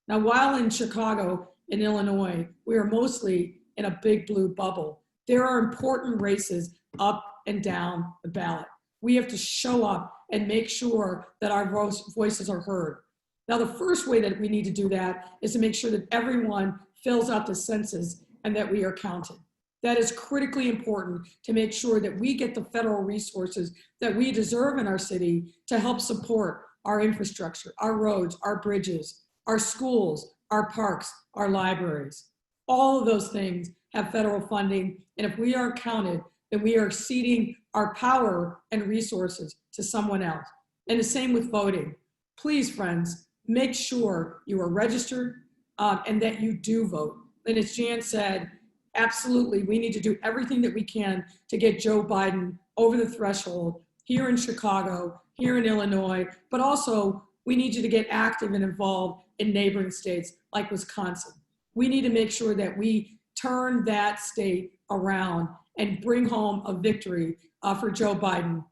Now, while in Chicago and Illinois, we are mostly in a big blue bubble, there are important races up and down the ballot. We have to show up and make sure that our voices are heard. Now, the first way that we need to do that is to make sure that everyone fills out the census and that we are counted. That is critically important to make sure that we get the federal resources that we deserve in our city to help support our infrastructure, our roads, our bridges, our schools, our parks, our libraries. All of those things have federal funding, and if we aren't counted, then we are ceding our power and resources to someone else. And the same with voting. Please, friends, make sure you are registered and that you do vote. And as Jan said, absolutely, we need to do everything that we can to get Joe Biden over the threshold here in Chicago, here in Illinois, but also we need you to get active and involved in neighboring states like Wisconsin. We need to make sure that we turn that state around and bring home a victory for Joe Biden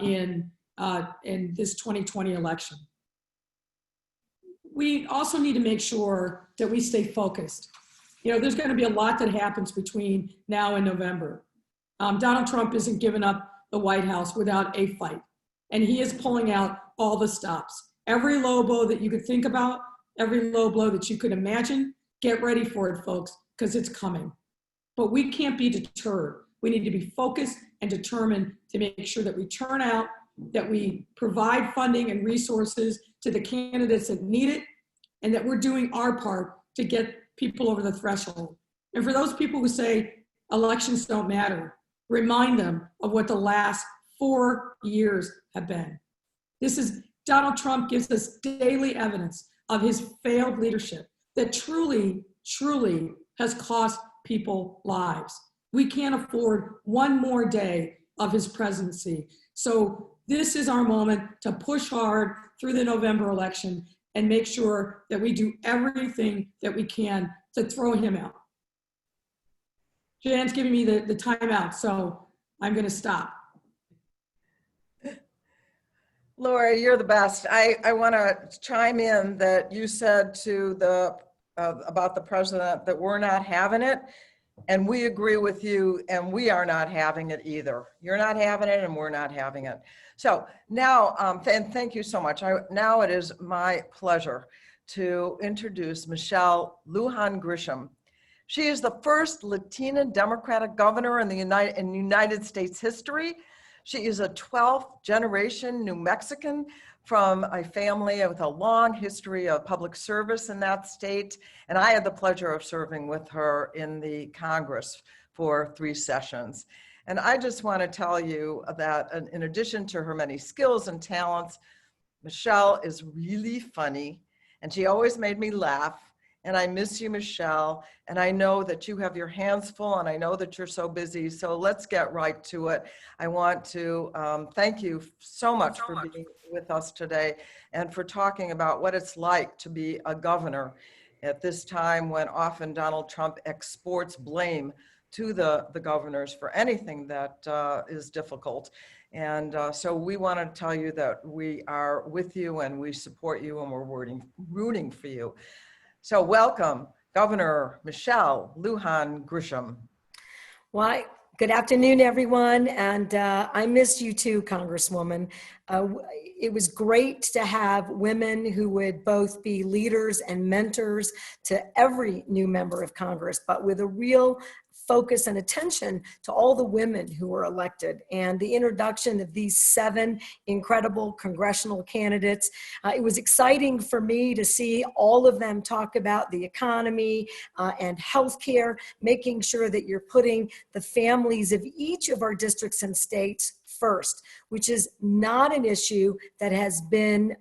in this 2020 election. We also need to make sure that we stay focused. You know, there's going to be a lot that happens between now and November. Donald Trump isn't giving up the White House without a fight, and he is pulling out all the stops. Every low blow that you could think about, every low blow that you could imagine, get ready for it, folks, because it's coming. But we can't be deterred. We need to be focused and determined to make sure that we turn out, that we provide funding and resources to the candidates that need it, and that we're doing our part to get people over the threshold. And for those people who say elections don't matter, remind them of what the last 4 years have been. Donald Trump gives us daily evidence of his failed leadership that truly, truly has cost people lives. We can't afford one more day of his presidency. So this is our moment to push hard through the November election and make sure that we do everything that we can to throw him out. Jan's giving me the timeout, so I'm going to stop. Lori, you're the best. I want to chime in that you said to about the president that we're not having it, and we agree with you, and we are not having it either. You're not having it, and we're not having it. So now, and thank you so much. Now it is my pleasure to introduce Michelle Lujan-Grisham. She is the first Latina Democratic governor in the United States history. She is a 12th generation New Mexican from a family with a long history of public service in that state. And I had the pleasure of serving with her in the Congress for 3 sessions. And I just want to tell you that in addition to her many skills and talents, Michelle is really funny, and she always made me laugh. And I miss you, Michelle. And I know that you have your hands full, and I know that you're so busy. So let's get right to it. I want to thank you so much for being with us today and for talking about what it's like to be a governor at this time when often Donald Trump exports blame to the governors for anything that is difficult. And so we want to tell you that we are with you and we support you and we're rooting for you. So welcome, Governor Michelle Lujan-Grisham. Well, good afternoon, everyone. And I missed you too, Congresswoman. It was great to have women who would both be leaders and mentors to every new member of Congress, but with a real focus and attention to all the women who were elected, and the introduction of these 7 incredible congressional candidates. It was exciting for me to see all of them talk about the economy and healthcare, making sure that you're putting the families of each of our districts and states first, which is not an issue that has been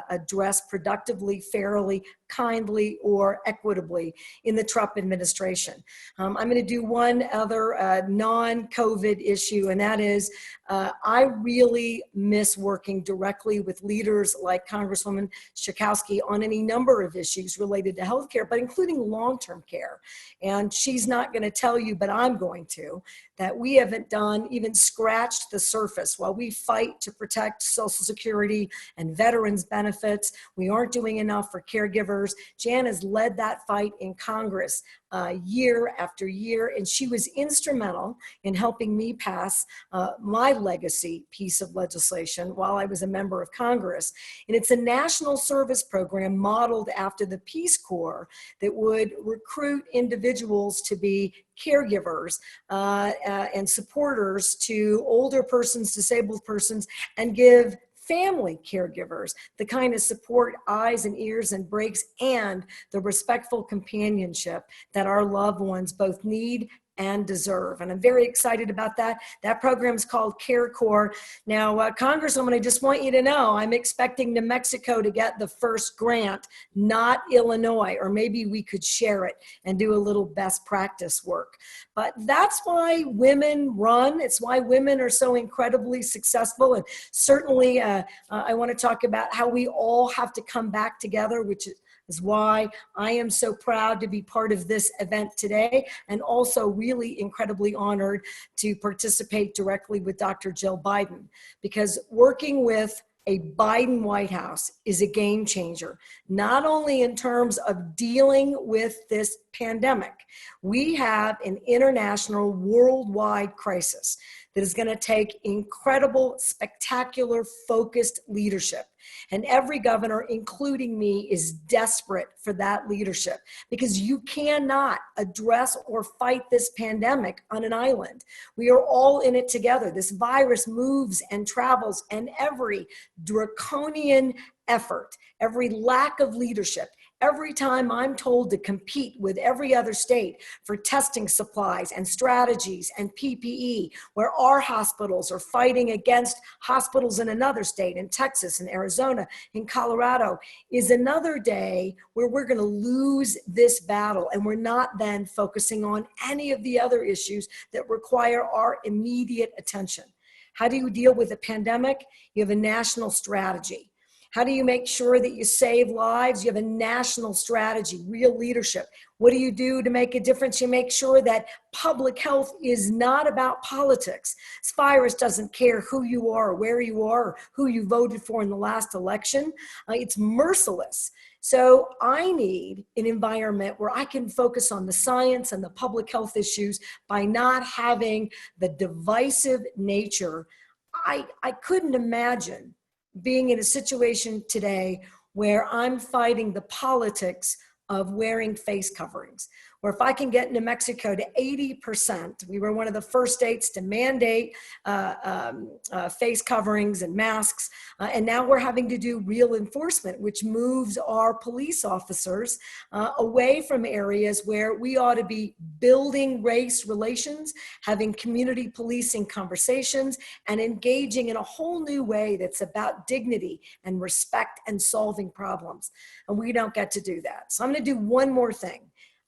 addressed productively, fairly, kindly, or equitably in the Trump administration. I'm going to do one other non-COVID issue, and that is I really miss working directly with leaders like Congresswoman Schakowsky on any number of issues related to healthcare, but including long-term care. And she's not going to tell you, but I'm going to, that we haven't done, even scratched the surface. While we fight to protect Social Security and veterans benefits, we aren't doing enough for caregivers. Jan has led that fight in Congress year after year, and she was instrumental in helping me pass my legacy piece of legislation while I was a member of Congress. And it's a national service program modeled after the Peace Corps that would recruit individuals to be caregivers and supporters to older persons, disabled persons, and give family caregivers the kind of support, eyes and ears and breaks, and the respectful companionship that our loved ones both need and deserve. And I'm very excited about that. That program is called Care Corps. Now, Congresswoman, I just want you to know, I'm expecting New Mexico to get the first grant, not Illinois, or maybe we could share it and do a little best practice work. But that's why women run. It's why women are so incredibly successful. And certainly I want to talk about how we all have to come back together, which is why I am so proud to be part of this event today, and also really incredibly honored to participate directly with Dr. Jill Biden, because working with a Biden White House is a game changer, not only in terms of dealing with this pandemic. We have an international, worldwide crisis that is going to take incredible, spectacular, focused leadership. And every governor, including me, is desperate for that leadership, because you cannot address or fight this pandemic on an island. We are all in it together. This virus moves and travels, and every draconian effort, every lack of leadership, every time I'm told to compete with every other state for testing supplies and strategies and PPE, where our hospitals are fighting against hospitals in another state, in Texas, in Arizona, in Colorado, is another day where we're going to lose this battle, and we're not then focusing on any of the other issues that require our immediate attention. How do you deal with a pandemic? You have a national strategy. How do you make sure that you save lives? You have a national strategy, real leadership. What do you do to make a difference? You make sure that public health is not about politics. This virus doesn't care who you are, where you are, or who you voted for in the last election. It's merciless. So I need an environment where I can focus on the science and the public health issues by not having the divisive nature. I couldn't imagine being in a situation today where I'm fighting the politics of wearing face coverings, or if I can get New Mexico to 80%, we were one of the first states to mandate face coverings and masks, and now we're having to do real enforcement, which moves our police officers away from areas where we ought to be building race relations, having community policing conversations, and engaging in a whole new way that's about dignity and respect and solving problems. And we don't get to do that. So I'm going to do one more thing.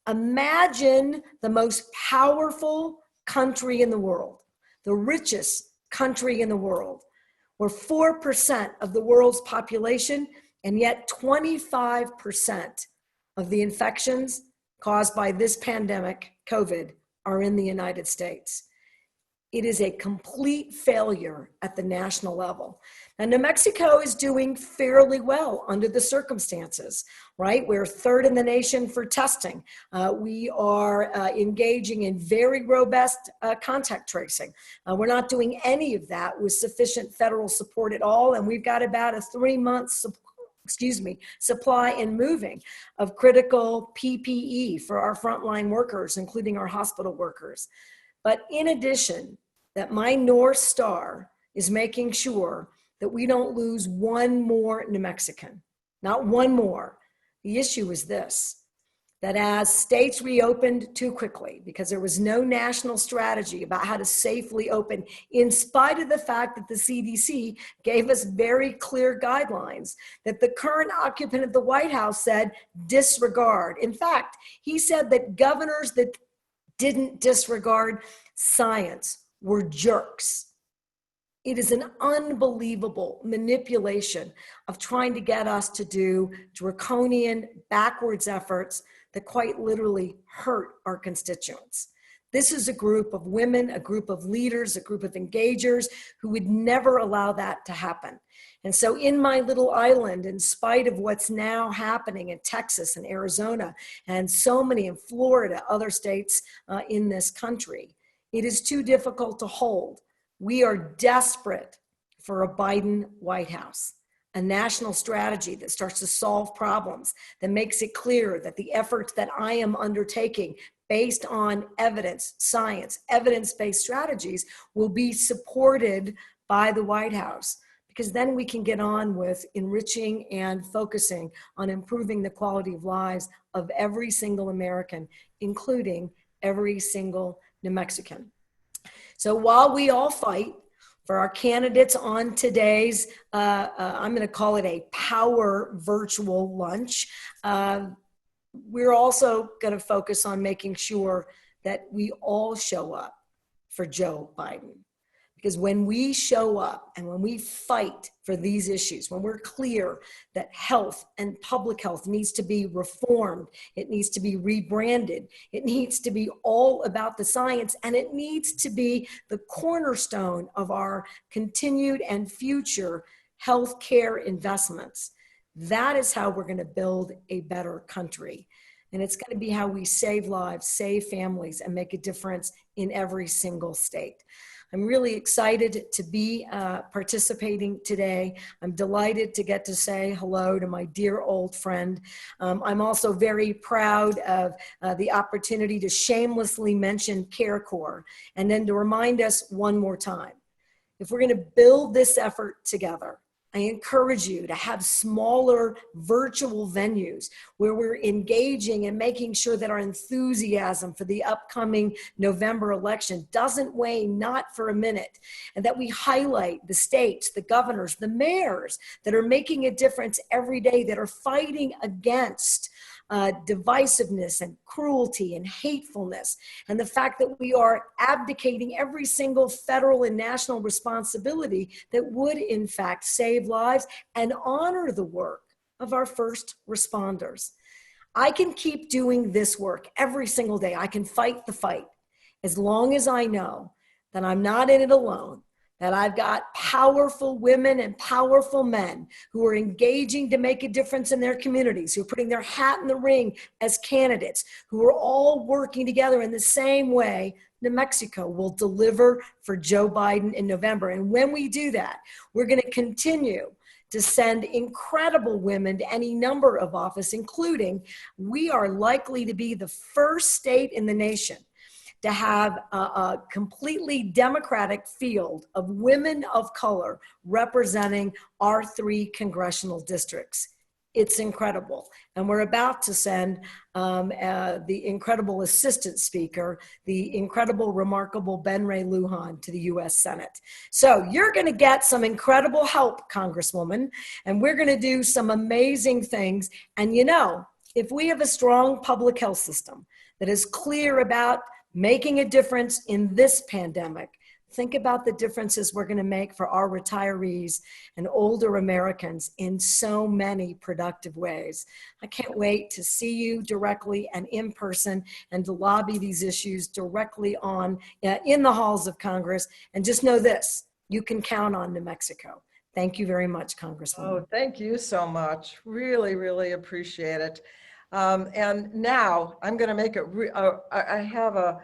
Imagine the most powerful country in the world, the richest country in the world, where 4% of the world's population, and yet 25% of the infections caused by this pandemic, COVID, are in the United States. It is a complete failure at the national level. Now, New Mexico is doing fairly well under the circumstances, right? We're third in the nation for testing. We are engaging in very robust contact tracing. We're not doing any of that with sufficient federal support at all, and we've got about a 3-month supply and moving of critical PPE for our frontline workers, including our hospital workers. But in addition, that my North Star is making sure that we don't lose one more New Mexican, not one more. The issue is this, that as states reopened too quickly, because there was no national strategy about how to safely open, in spite of the fact that the CDC gave us very clear guidelines, that the current occupant of the White House said disregard. In fact, he said that governors that didn't disregard science were jerks. It is an unbelievable manipulation of trying to get us to do draconian, backwards efforts that quite literally hurt our constituents. This is a group of women, a group of leaders, a group of engagers who would never allow that to happen. And so in my little island, in spite of what's now happening in Texas and Arizona, and so many in Florida, other states in this country, it is too difficult to hold. We are desperate for a Biden White House, a national strategy that starts to solve problems, that makes it clear that the efforts that I am undertaking based on evidence, science, evidence-based strategies will be supported by the White House, because then we can get on with enriching and focusing on improving the quality of lives of every single American, including every single New Mexican. So while we all fight for our candidates on today's, I'm going to call it a power virtual lunch, we're also going to focus on making sure that we all show up for Joe Biden. Because when we show up and when we fight for these issues, when we're clear that health and public health needs to be reformed, it needs to be rebranded, it needs to be all about the science, and it needs to be the cornerstone of our continued and future healthcare investments. That is how we're going to build a better country. And it's going to be how we save lives, save families, and make a difference in every single state. I'm really excited to be participating today. I'm delighted to get to say hello to my dear old friend. I'm also very proud of the opportunity to shamelessly mention CareCorps, and then to remind us one more time, if we're going to build this effort together, I encourage you to have smaller virtual venues where we're engaging and making sure that our enthusiasm for the upcoming November election doesn't wane, not for a minute, and that we highlight the states, the governors, the mayors that are making a difference every day, that are fighting against divisiveness and cruelty and hatefulness, and the fact that we are abdicating every single federal and national responsibility that would in fact save lives and honor the work of our first responders. I can keep doing this work every single day. I can fight the fight as long as I know that I'm not in it alone, that I've got powerful women and powerful men who are engaging to make a difference in their communities, who are putting their hat in the ring as candidates, who are all working together in the same way. New Mexico will deliver for Joe Biden in November. And when we do that, we're going to continue to send incredible women to any number of office, including we are likely to be the first state in the nation to have a completely democratic field of women of color representing our 3 congressional districts. It's incredible. And we're about to send the incredible assistant speaker, the incredible, remarkable Ben Ray Lujan to the US Senate. So you're gonna get some incredible help, Congresswoman, and we're gonna do some amazing things. And you know, if we have a strong public health system that is clear about making a difference in this pandemic, think about the differences we're going to make for our retirees and older Americans in so many productive ways. I can't wait to see you directly and in person and to lobby these issues directly on in the halls of Congress. And just know this, you can count on New Mexico. Thank you very much, Congresswoman. Oh, thank you so much. Really, really appreciate it. And now I'm going to make it, I have a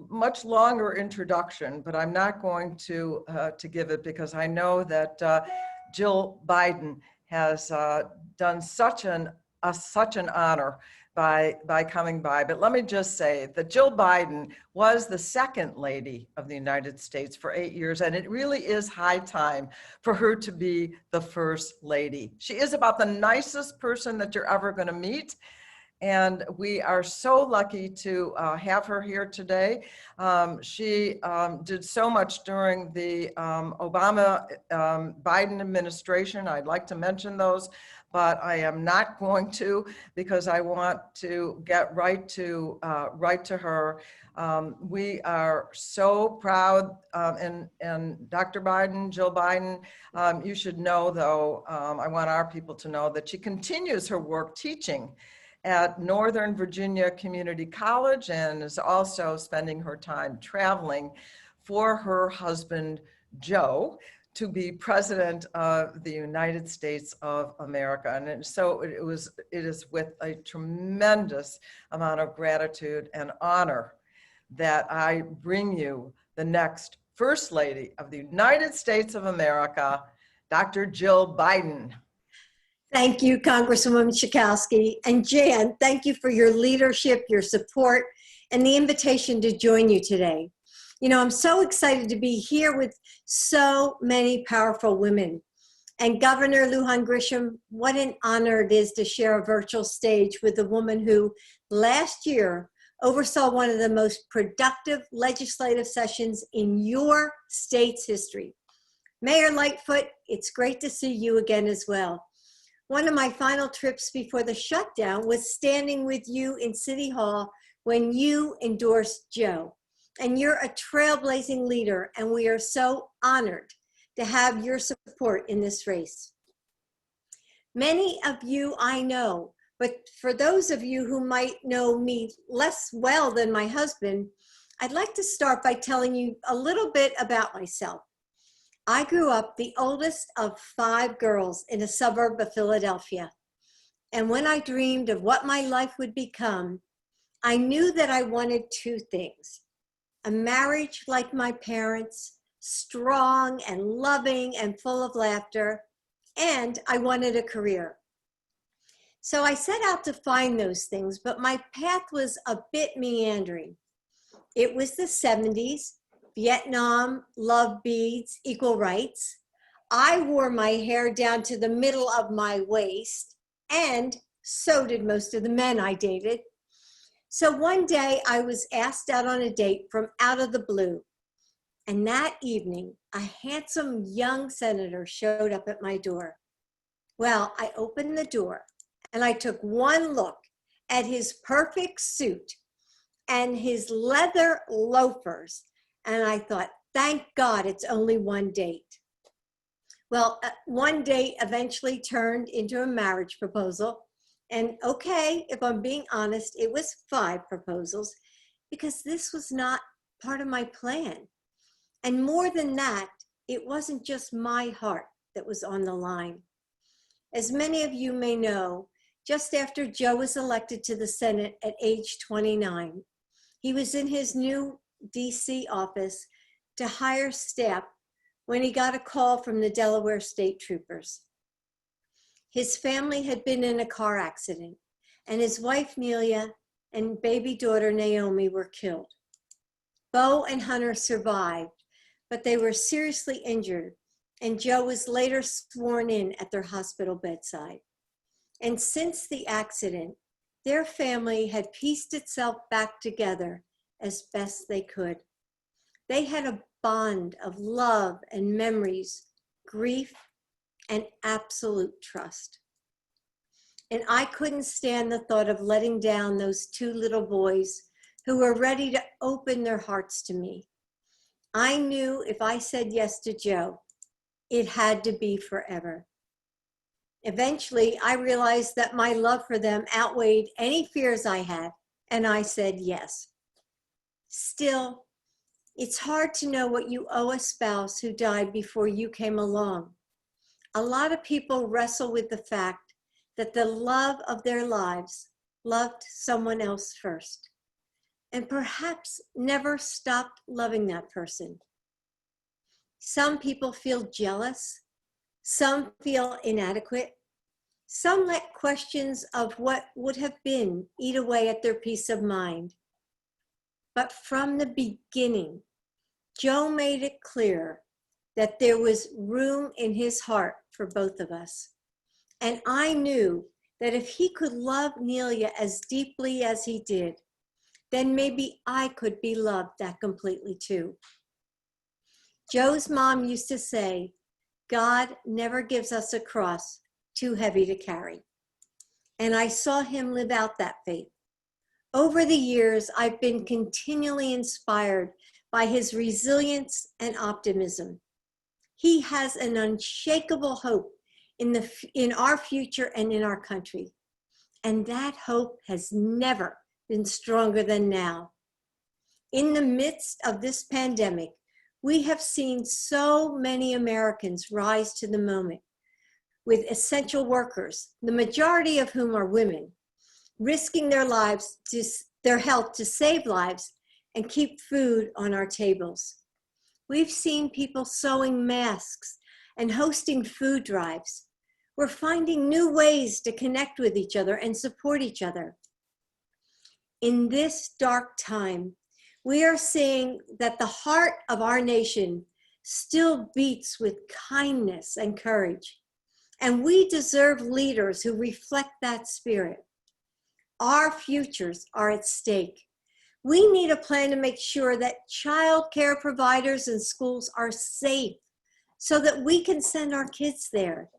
much longer introduction, but I'm not going to give it because I know that Jill Biden has done such an honor by coming by. But let me just say that Jill Biden was the second lady of the United States for 8 years, and it really is high time for her to be the first lady. She is about the nicest person that you're ever going to meet. And we are so lucky to have her here today. She did so much during the Obama-Biden administration. I'd like to mention those, but I am not going to because I want to get right to her. We are so proud, and Dr. Biden, Jill Biden, you should know though, I want our people to know that she continues her work teaching at Northern Virginia Community College and is also spending her time traveling for her husband, Joe, to be president of the United States of America. And so it is with a tremendous amount of gratitude and honor that I bring you the next First Lady of the United States of America, Dr. Jill Biden. Thank you, Congresswoman Schakowsky. And Jan, thank you for your leadership, your support, and the invitation to join you today. You know, I'm so excited to be here with so many powerful women. And Governor Lujan-Grisham, what an honor it is to share a virtual stage with a woman who last year oversaw one of the most productive legislative sessions in your state's history. Mayor Lightfoot, it's great to see you again as well. One of my final trips before the shutdown was standing with you in City Hall when you endorsed Joe. And you're a trailblazing leader, and we are so honored to have your support in this race. Many of you I know, but for those of you who might know me less well than my husband, I'd like to start by telling you a little bit about myself. I grew up the oldest of 5 girls in a suburb of Philadelphia. And when I dreamed of what my life would become, I knew that I wanted 2 things: a marriage like my parents, strong and loving and full of laughter, and I wanted a career. So I set out to find those things, but my path was a bit meandering. It was the 70s. Vietnam, love beads, equal rights. I wore my hair down to the middle of my waist, and so did most of the men I dated. So one day I was asked out on a date from out of the blue. And that evening, a handsome young senator showed up at my door. Well, I opened the door and I took one look at his perfect suit and his leather loafers. And I thought, thank God it's only one date. Well, one date eventually turned into a marriage proposal. And okay, if I'm being honest, it was 5 proposals because this was not part of my plan. And more than that, it wasn't just my heart that was on the line. As many of you may know, just after Joe was elected to the Senate at age 29, he was in his new DC office to hire staff when he got a call from the Delaware State Troopers. His family had been in a car accident, and his wife, Nelia, and baby daughter, Naomi, were killed. Bo and Hunter survived, but they were seriously injured, and Joe was later sworn in at their hospital bedside. And since the accident, their family had pieced itself back together as best they could. They had a bond of love and memories, grief, and absolute trust. And I couldn't stand the thought of letting down those two little boys who were ready to open their hearts to me. I knew if I said yes to Joe, it had to be forever. Eventually, I realized that my love for them outweighed any fears I had, and I said yes. Still, it's hard to know what you owe a spouse who died before you came along. A lot of people wrestle with the fact that the love of their lives loved someone else first, and perhaps never stopped loving that person. Some people feel jealous. Some feel inadequate. Some let questions of what would have been eat away at their peace of mind. But from the beginning, Joe made it clear that there was room in his heart for both of us. And I knew that if he could love Nelia as deeply as he did, then maybe I could be loved that completely too. Joe's mom used to say, God never gives us a cross too heavy to carry. And I saw him live out that faith. Over the years, I've been continually inspired by his resilience and optimism. He has an unshakable hope in our future and in our country. And that hope has never been stronger than now. In the midst of this pandemic, we have seen so many Americans rise to the moment, with essential workers, the majority of whom are women, risking their lives, their health to save lives and keep food on our tables. We've seen people sewing masks and hosting food drives. We're finding new ways to connect with each other and support each other. In this dark time, we are seeing that the heart of our nation still beats with kindness and courage. And we deserve leaders who reflect that spirit. Our futures are at stake. We need a plan to make sure that child care providers and schools are safe so that we can send our kids there.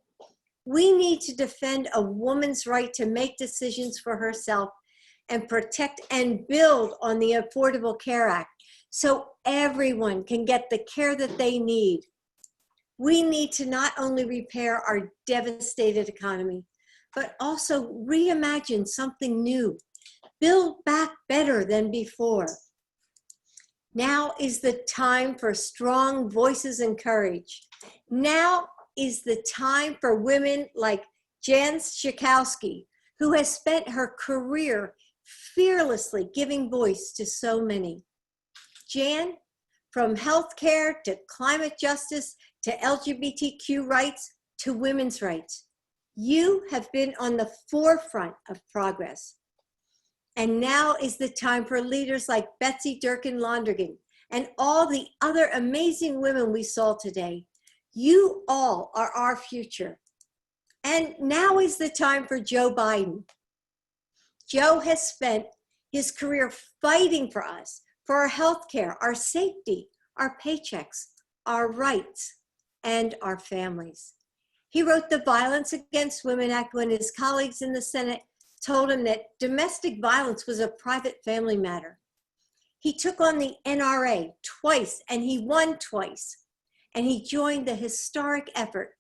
We need to defend a woman's right to make decisions for herself and protect and build on the Affordable Care Act so everyone can get the care that they need. We need to not only repair our devastated economy, but also reimagine something new, build back better than before. Now is the time for strong voices and courage. Now is the time for women like Jan Schakowsky, who has spent her career fearlessly giving voice to so many. Jan, from healthcare to climate justice to LGBTQ rights to women's rights, you have been on the forefront of progress. And now is the time for leaders like Betsy Durkin-Londrigan and all the other amazing women we saw today. You all are our future. And now is the time for Joe Biden. Joe has spent his career fighting for us, for our health care, our safety, our paychecks, our rights, and our families. He wrote the Violence Against Women Act when his colleagues in the Senate told him that domestic violence was a private family matter. He took on the NRA twice, and he won twice. And he joined the historic effort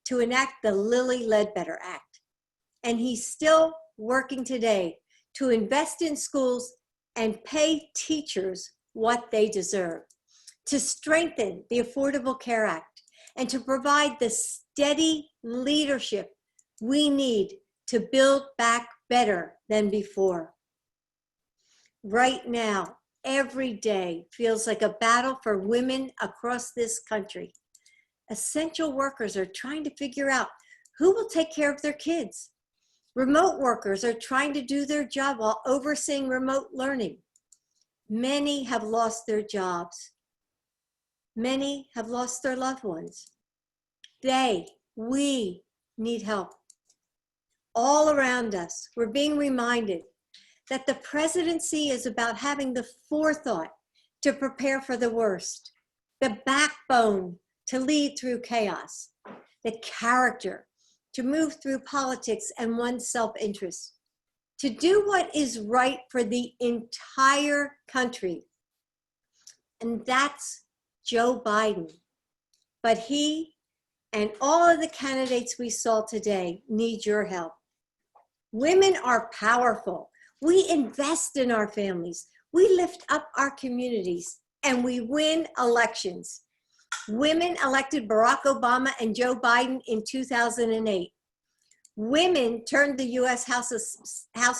to enact the Lilly Ledbetter Act. And he's still working today to invest in schools and pay teachers what they deserve, to strengthen the Affordable Care Act, and to provide the steady leadership we need to build back better than before. Right now, every day feels like a battle for women across this country. Essential workers are trying to figure out Who will take care of their kids? Remote workers are trying to do their job while overseeing remote learning. Many have lost their jobs. Many have lost their loved ones. We need help. All around us, we're being reminded that the presidency is about having the forethought to prepare for the worst, the backbone to lead through chaos, the character to move through politics and one's self-interest, to do what is right for the entire country. And that's Joe Biden. But he and all of the candidates we saw today need your help. Women are powerful. We invest in our families. We lift up our communities and we win elections. Women elected Barack Obama and Joe Biden in 2008. Women turned the U.S. House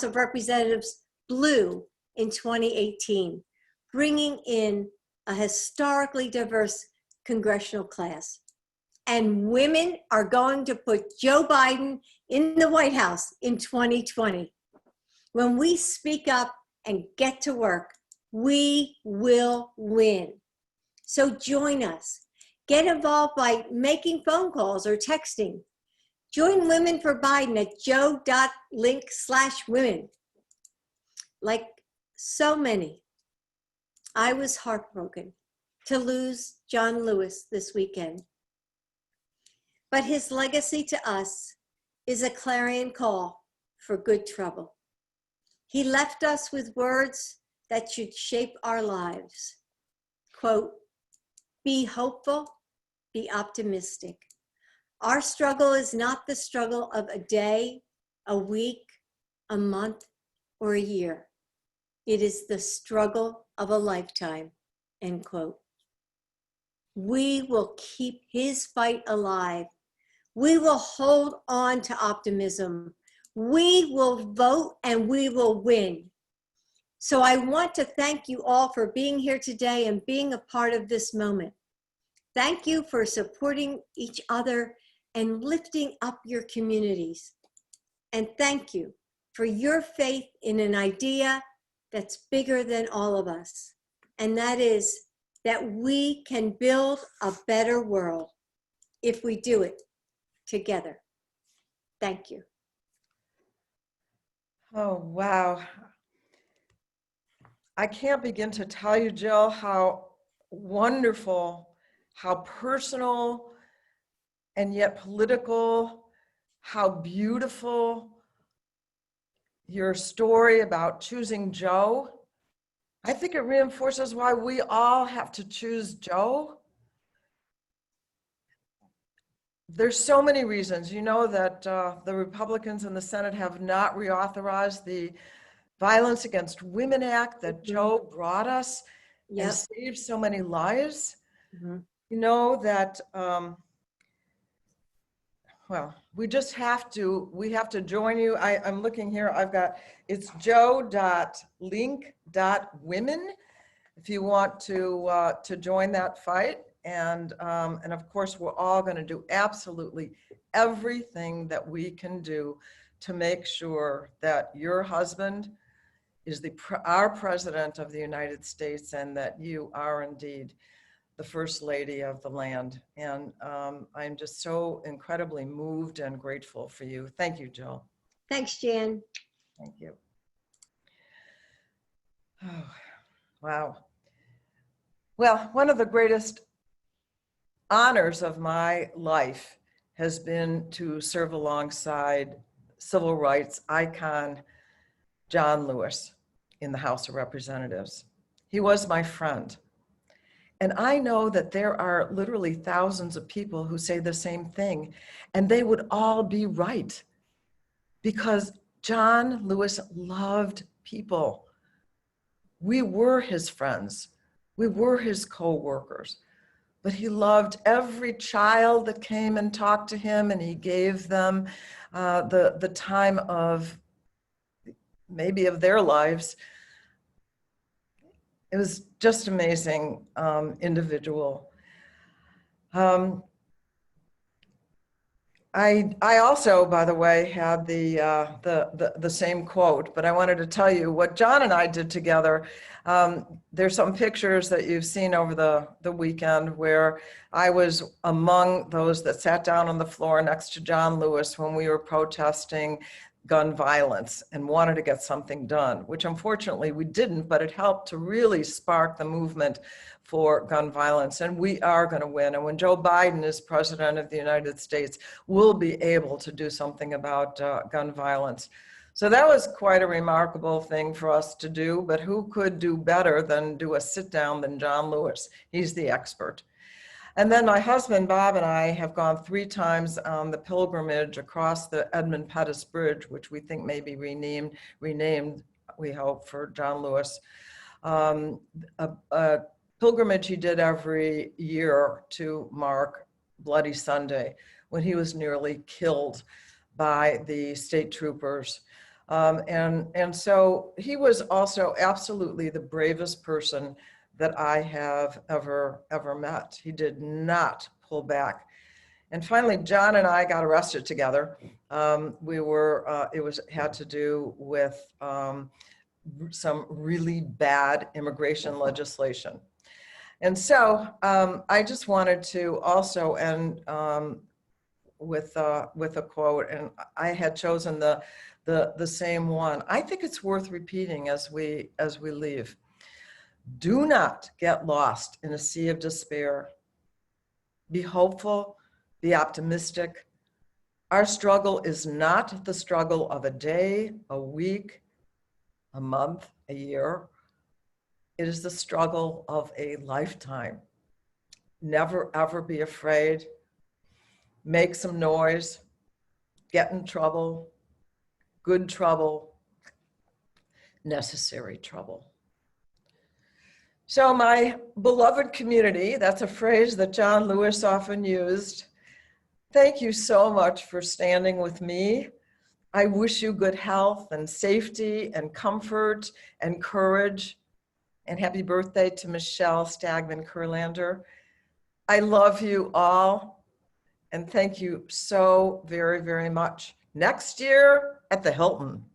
of Representatives blue in 2018, bringing in a historically diverse congressional class. And women are going to put Joe Biden in the White House in 2020. When we speak up and get to work, we will win. So join us. Get involved by making phone calls or texting. Join Women for Biden at joe.link/women. Like so many, I was heartbroken to lose John Lewis this weekend. But his legacy to us is a clarion call for good trouble. He left us with words that should shape our lives. Quote, be hopeful, be optimistic. Our struggle is not the struggle of a day, a week, a month, or a year. It is the struggle of a lifetime, end quote. We will keep his fight alive. We will hold on to optimism. We will vote and we will win. So I want to thank you all for being here today and being a part of this moment. Thank you for supporting each other and lifting up your communities. And thank you for your faith in an idea that's bigger than all of us. And that is that we can build a better world if we do it together. Thank you. Oh, wow. I can't begin to tell you, Jill, how wonderful, how personal, and yet political, how beautiful your story about choosing Joe. I think it reinforces why we all have to choose Joe. There's so many reasons. You know that the Republicans in the Senate have not reauthorized the Violence Against Women Act that Joe brought us and saved so many lives. You know that, well, we just have to, we have to join you. I'm looking here, I've got, it's joe.link.women if you want to join that fight. And of course, we're all going to do absolutely everything that we can do to make sure that your husband is our president of the United States and that you are indeed the first lady of the land. And I'm just so incredibly moved and grateful for you. Thank you, Jill. Thanks, Jan. Thank you. Oh, wow. Well, one of the greatest honors of my life has been to serve alongside civil rights icon John Lewis in the House of Representatives. He was my friend. And I know that there are literally thousands of people who say the same thing, and they would all be right, because John Lewis loved people. We were his friends. We were his co-workers. But he loved every child that came and talked to him, and he gave them the time of maybe of their lives. It was just amazing individual. I also, by the way, had the same quote, but I wanted to tell you what John and I did together. There's some pictures that you've seen over the weekend where I was among those that sat down on the floor next to John Lewis when we were protesting gun violence and wanted to get something done, which unfortunately we didn't, but it helped to really spark the movement for gun violence. And we are going to win. And when Joe Biden is president of the United States, we'll be able to do something about gun violence. So that was quite a remarkable thing for us to do, but who could do better than do a sit down than John Lewis? He's the expert. And then my husband, Bob, and I have gone 3 times on the pilgrimage across the Edmund Pettus Bridge, which we think may be renamed, we hope, for John Lewis. A pilgrimage he did every year to mark Bloody Sunday, when he was nearly killed by the state troopers. And so he was also absolutely the bravest person that I have ever met. He did not pull back. And finally, John and I got arrested together. It had to do with some really bad immigration legislation. And so I just wanted to also end with a quote, and I had chosen the same one. I think it's worth repeating as we leave. Do not get lost in a sea of despair. Be hopeful, be optimistic. Our struggle is not the struggle of a day, a week, a month, a year. It is the struggle of a lifetime. Never, ever be afraid. Make some noise. Get in trouble. Good trouble. Necessary trouble. So my beloved community, that's a phrase that John Lewis often used. Thank you so much for standing with me. I wish you good health and safety and comfort and courage. And happy birthday to Michelle Stagman-Kurlander. I love you all. And thank you so very, very much. Next year at the Hilton.